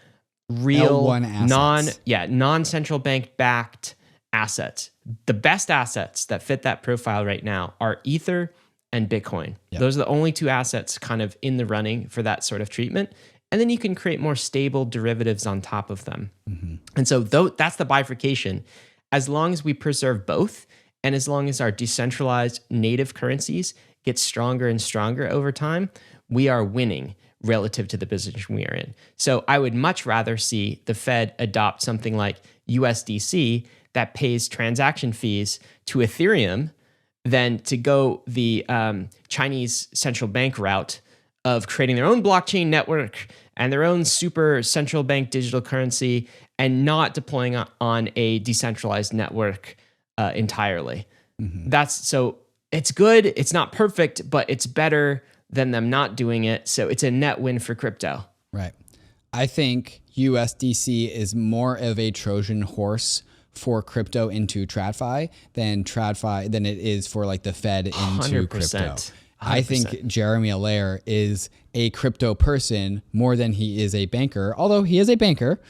real, non-central bank backed assets. The best assets that fit that profile right now are Ether and Bitcoin. Those are the only two assets kind of in the running for that sort of treatment. And then you can create more stable derivatives on top of them. And so that's the bifurcation. As long as we preserve both, and as long as our decentralized native currencies get stronger and stronger over time, we are winning relative to the position we are in. So I would much rather see the Fed adopt something like USDC that pays transaction fees to Ethereum than to go the Chinese central bank route of creating their own blockchain network and their own super central bank digital currency and not deploying on a decentralized network entirely. So it's good. It's not perfect, but it's better than them not doing it. So it's a net win for crypto. Right. I think USDC is more of a Trojan horse for crypto into TradFi than it is for like the Fed into 100%. crypto. 100%. I think Jeremy Allaire is a crypto person more than he is a banker. Although he is a banker,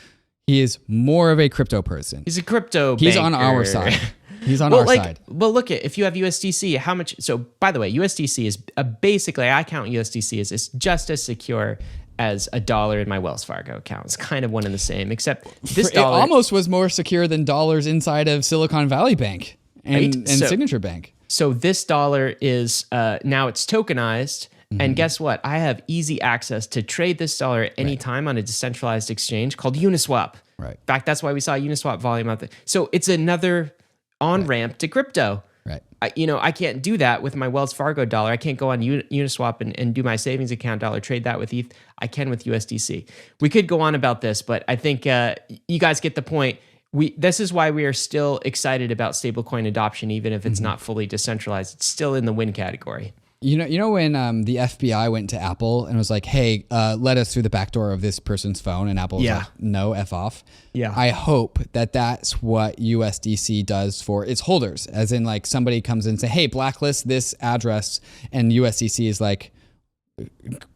he is more of a crypto person. He's a crypto He's banker. on our side. He's on our side. Well, look at if you have USDC, how much? So, by the way, USDC is basically, I count USDC as it's just as secure as $1 in my Wells Fargo account. It's kind of one and the same, except this dollar it almost was more secure than dollars inside of Silicon Valley Bank and Signature Bank. So this dollar is now it's tokenized. And guess what? I have easy access to trade this dollar at any time on a decentralized exchange called UNISWAP. Right. In fact, that's why we saw UNISWAP volume out there. So it's another on-ramp to crypto. Right. I can't do that with my Wells Fargo dollar. I can't go on Uniswap and do my savings account dollar, trade that with ETH. I can with USDC. We could go on about this, but I think you guys get the point. This is why we are still excited about stablecoin adoption, even if it's not fully decentralized. It's still in the win category. You know when the FBI went to Apple and was like, "Hey, let us through the back door of this person's phone," and Apple was like, "No, F off." Yeah. I hope that that's what USDC does for its holders, as in like somebody comes in and say, "Hey, blacklist this address," and USDC is like,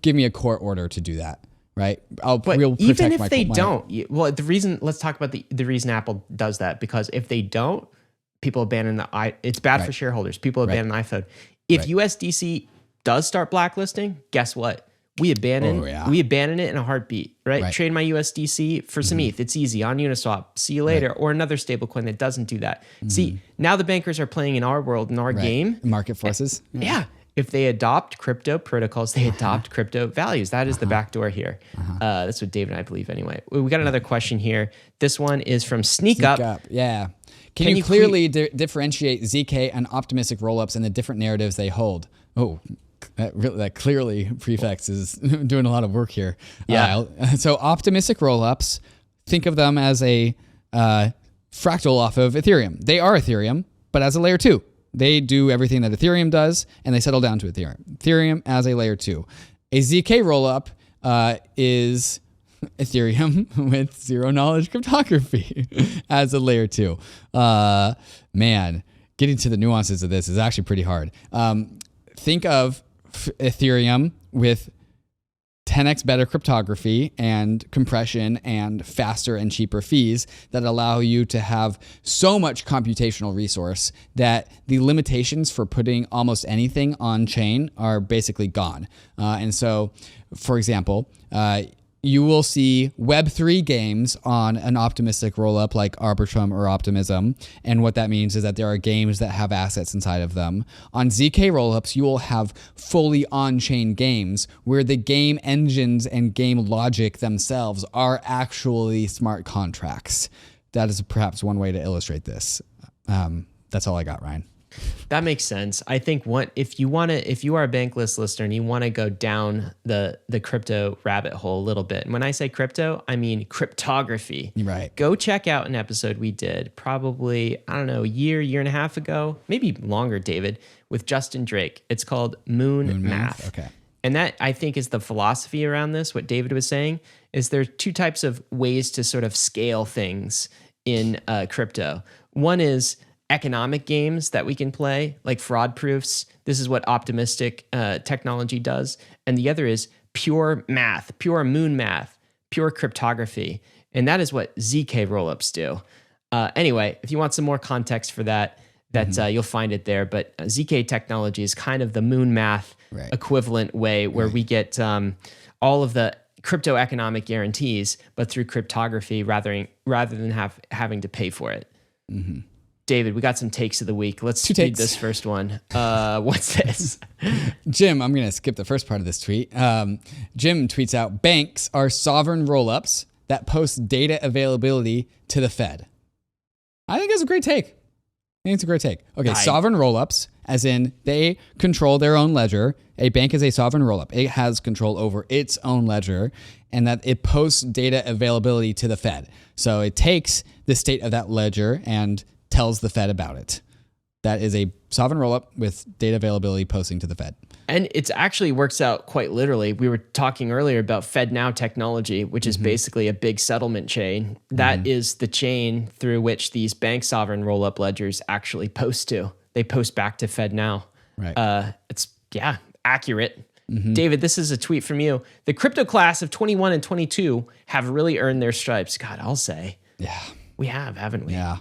"Give me a court order to do that." Right? Even if they don't, let's talk about the reason Apple does that, because if they don't, people abandon it's bad for shareholders. People abandon the iPhone. If USDC does start blacklisting, guess what? we abandon Oh, yeah. we abandon it in a heartbeat, right? Right. Trade my USDC for some ETH. It's easy on Uniswap. See you later. Or another stablecoin that doesn't do that. See, now the bankers are playing in our world, in our game. Market forces. Yeah. If they adopt crypto protocols, they adopt crypto values. That is the backdoor here. That's what Dave and I believe anyway. We got another question here. This one is from Sneak Up. Yeah. Can you clearly differentiate ZK and optimistic rollups and the different narratives they hold? Oh, that clearly prefix is doing a lot of work here. Yeah. So optimistic rollups, think of them as a fractal off of Ethereum. They are Ethereum, but as a layer 2. They do everything that Ethereum does, and they settle down to Ethereum. Ethereum as a layer 2. A ZK rollup is Ethereum with zero knowledge cryptography as a layer 2. Man, getting to the nuances of this is actually pretty hard. Think of Ethereum with 10x better cryptography and compression and faster and cheaper fees that allow you to have so much computational resource that the limitations for putting almost anything on chain are basically gone. And so, for example, you will see Web3 games on an optimistic rollup like Arbitrum or Optimism. And what that means is that there are games that have assets inside of them. On ZK rollups, you will have fully on-chain games where the game engines and game logic themselves are actually smart contracts. That is perhaps one way to illustrate this. That's all I got, Ryan. That makes sense. I think if you are a Bankless listener and you want to go down the crypto rabbit hole a little bit, and when I say crypto, I mean cryptography. Right. Go check out an episode we did probably, I don't know, a year and a half ago, maybe longer, David, with Justin Drake. It's called Moon Math. Okay. And that, I think, is the philosophy around this. What David was saying is there are two types of ways to sort of scale things in crypto. One is economic games that we can play, like fraud proofs. This is what optimistic technology does. And the other is pure math, pure moon math, pure cryptography. And that is what ZK rollups do. Anyway, if you want some more context for that, you'll find it there. But ZK technology is kind of the moon math equivalent way where we get all of the crypto economic guarantees, but through cryptography rather than having to pay for it. Mm-hmm. David, we got some takes of the week. Let's read this first one. What's this? Jim, I'm going to skip the first part of this tweet. Jim tweets out, banks are sovereign rollups that post data availability to the Fed. I think it's a great take. Okay, sovereign rollups, as in they control their own ledger. A bank is a sovereign rollup. It has control over its own ledger, and that it posts data availability to the Fed. So it takes the state of that ledger and tells the Fed about it. That is a sovereign rollup with data availability posting to the Fed. And it actually works out quite literally. We were talking earlier about FedNow technology, which is basically a big settlement chain. That is the chain through which these bank sovereign rollup ledgers actually post to. They post back to FedNow. Right. It's accurate. David, this is a tweet from you. The crypto class of 21 and 22 have really earned their stripes. God, I'll say. Yeah. We have, haven't we? Yeah.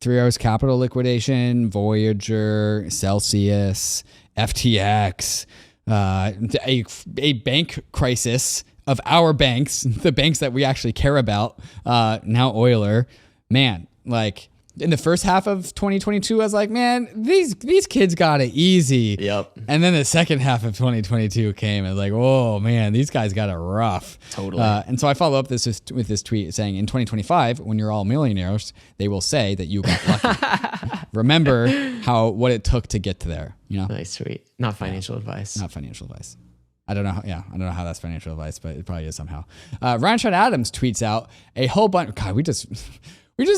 3 Arrows Capital liquidation, Voyager, Celsius, FTX, a bank crisis of our banks, the banks that we actually care about, now Euler. Man, like in the first half of 2022, I was like, man, these kids got it easy. Yep. And then the second half of 2022 came and like, oh man, these guys got it rough. Totally. And so I follow up this with this tweet saying, in 2025, when you're all millionaires, they will say that you got lucky. Remember what it took to get to there. You know. Nice tweet. Not financial advice. Not financial advice. I don't know. I don't know how that's financial advice, but it probably is somehow. Ryan Shad Adams tweets out a whole bunch. God, we just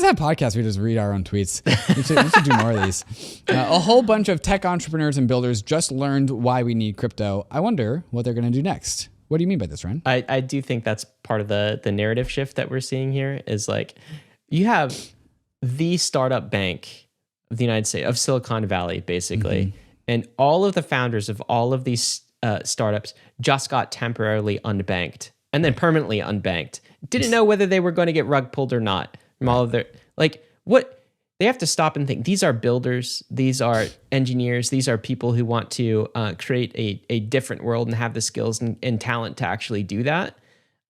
have podcasts. We just read our own tweets. We should do more of these. A whole bunch of tech entrepreneurs and builders just learned why we need crypto. I wonder what they're going to do next. What do you mean by this, Ryan? I do think that's part of the narrative shift that we're seeing here is like you have the startup bank of the United States, of Silicon Valley, basically. And all of the founders of all of these startups just got temporarily unbanked and then permanently unbanked. Didn't know whether they were going to get rug pulled or not. From all of their, like, what they have to stop and think. These are builders. These are engineers. These are people who want to create a different world and have the skills and talent to actually do that.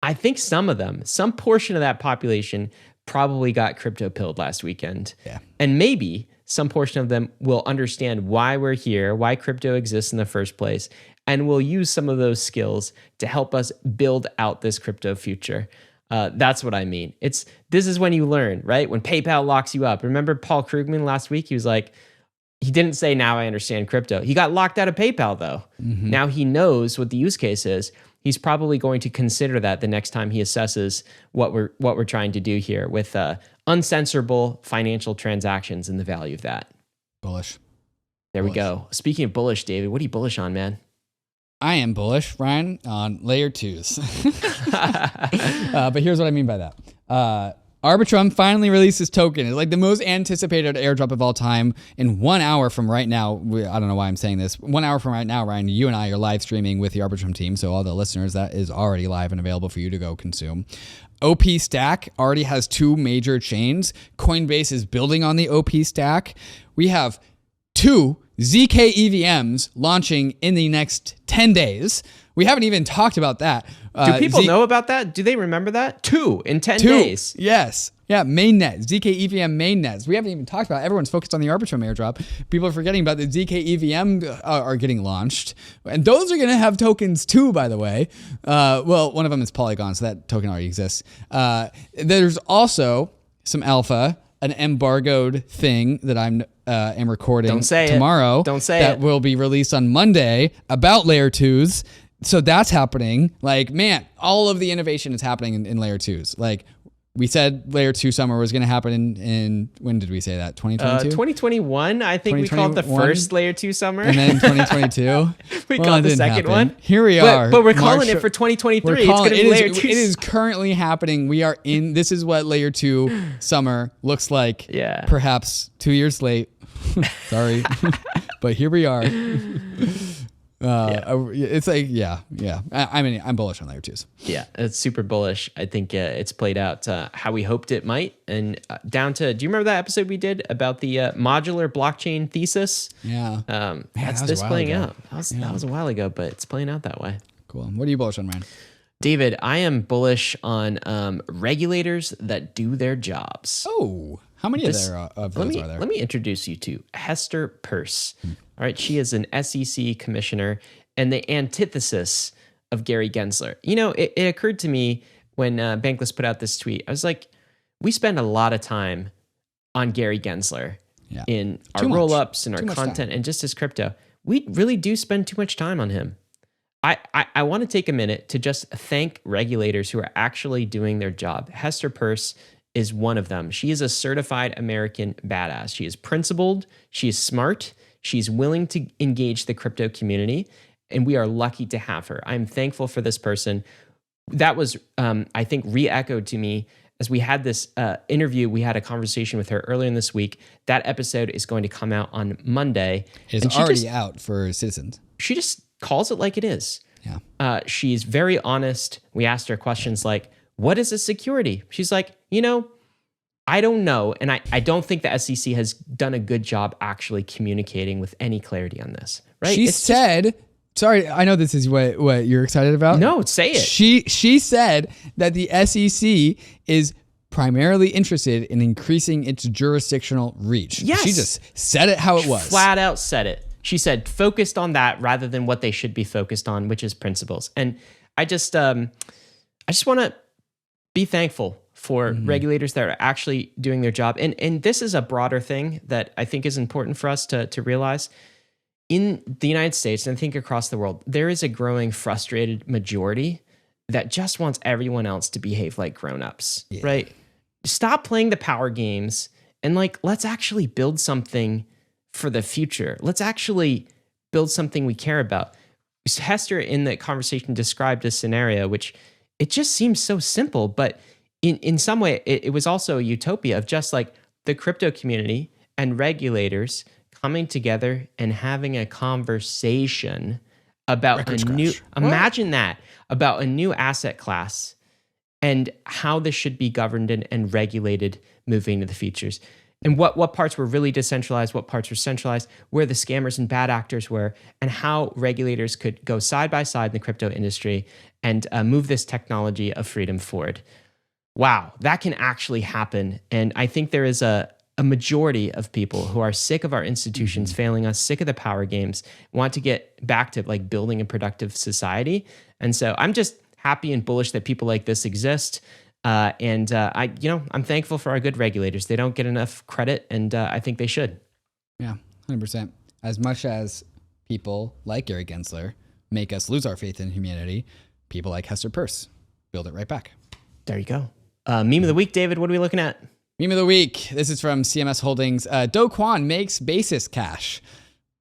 I think some of them, some portion of that population probably got crypto pilled last weekend. Yeah. And maybe some portion of them will understand why we're here, why crypto exists in the first place, and will use some of those skills to help us build out this crypto future. That's what I mean. This is when you learn, right? When PayPal locks you up. Remember Paul Krugman last week? He was like, he didn't say, now I understand crypto. He got locked out of PayPal though. Mm-hmm. Now he knows what the use case is. He's probably going to consider that the next time he assesses what we're trying to do here with uncensorable financial transactions and the value of that. Bullish. There we go. Speaking of bullish, David, what are you bullish on, man? I am bullish, Ryan, on layer 2s. But here's what I mean by that. Arbitrum finally released his token. It's like the most anticipated airdrop of all time. In 1 hour from right now, I don't know why I'm saying this. 1 hour from right now, Ryan, you and I are live streaming with the Arbitrum team. So all the listeners, that is already live and available for you to go consume. OP Stack already has 2 major chains. Coinbase is building on the OP Stack. We have 2 ZK EVMs launching in the next 10 days. We haven't even talked about that. Do people know about that? Do they remember that? 2 in 10 days. Yes. Yeah, mainnet, ZK EVM mainnets. We haven't even talked about it. Everyone's focused on the Arbitrum airdrop. People are forgetting about the ZK EVM are getting launched. And those are going to have tokens too, by the way. Well, one of them is Polygon, so that token already exists. There's also some alpha, an embargoed thing that I'm recording tomorrow. Don't say that will be released on Monday about layer 2s. So that's happening. Like, man, all of the innovation is happening in layer 2s. Like, we said layer 2 summer was going to happen in when did we say that? 2022? 2021. I think we called the first layer 2 summer. And then 2022. we called the second one. Here we are. But we're calling it for 2023. It's going to be layer 2. It is currently happening. We are in, this is what layer 2 summer looks like. Yeah. Perhaps 2 years late. Sorry. But here we are. It's like, yeah. I mean, I'm bullish on layer 2s. Yeah, it's super bullish. I think it's played out how we hoped it might. And down to, do you remember that episode we did about the modular blockchain thesis? Yeah. That's this playing out. That was a while ago, but it's playing out that way. Cool. What are you bullish on, Ryan? David, I am bullish on regulators that do their jobs. Oh, how many of those are there? Let me introduce you to Hester Peirce. All right, she is an SEC commissioner and the antithesis of Gary Gensler. You know, it occurred to me when Bankless put out this tweet. I was like, we spend a lot of time on Gary Gensler in our rollups and our content and just his crypto. We really do spend too much time on him. I want to take a minute to just thank regulators who are actually doing their job. Hester Peirce is one of them. She is a certified American badass. She is principled. She is smart. She's willing to engage the crypto community, and we are lucky to have her. I'm thankful for this person. That was, I think, re-echoed to me as we had this interview. We had a conversation with her earlier in this week. That episode is going to come out on Monday. It's already out for citizens. She just calls it like it is. Yeah. She's very honest. We asked her questions like, what is a security? She's like, I don't know. And I don't think the SEC has done a good job actually communicating with any clarity on this, right? She said, sorry, I know this is what you're excited about. No, say it. She said that the SEC is primarily interested in increasing its jurisdictional reach. Yes. She just said it how it was. Flat out said it. She said focused on that rather than what they should be focused on, which is principles. And I just want to be thankful for regulators that are actually doing their job. And this is a broader thing that I think is important for us to realize. In the United States, and I think across the world, there is a growing frustrated majority that just wants everyone else to behave like grown-ups, right? Stop playing the power games and let's actually build something for the future. Let's actually build something we care about. Hester in the conversation described a scenario which it just seems so simple, but in some way it was also a utopia of just the crypto community and regulators coming together and having a conversation about imagine that, about a new asset class and how this should be governed and regulated moving into the futures. and what parts were really decentralized, what parts were centralized, where the scammers and bad actors were, and how regulators could go side by side in the crypto industry and move this technology of freedom forward. Wow, that can actually happen. And I think there is a majority of people who are sick of our institutions failing us, sick of the power games, want to get back to like building a productive society. And so I'm just happy and bullish that people like this exist. I'm thankful for our good regulators. They don't get enough credit, and I think they should. Yeah, 100%. As much as people like Gary Gensler make us lose our faith in humanity, people like Hester Peirce build it right back. There you go. Meme of the week, David. What are we looking at? Meme of the week. This is from CMS Holdings. Do Kwon makes basis cash.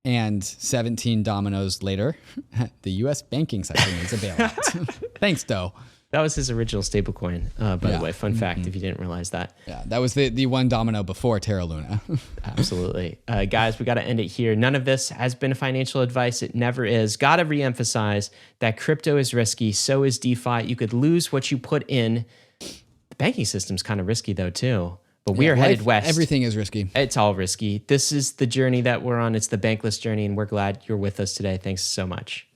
And 17 dominoes later, the U.S. banking sector needs a bailout. Thanks, Do. That was his original stablecoin, by the way. Fun fact, if you didn't realize that. Yeah, that was the one domino before Terra Luna. Absolutely. Guys, we got to end it here. None of this has been financial advice. It never is. Got to reemphasize that crypto is risky. So is DeFi. You could lose what you put in. The banking system's kind of risky, though, too. But we are headed west. Everything is risky. It's all risky. This is the journey that we're on. It's the bankless journey, and we're glad you're with us today. Thanks so much.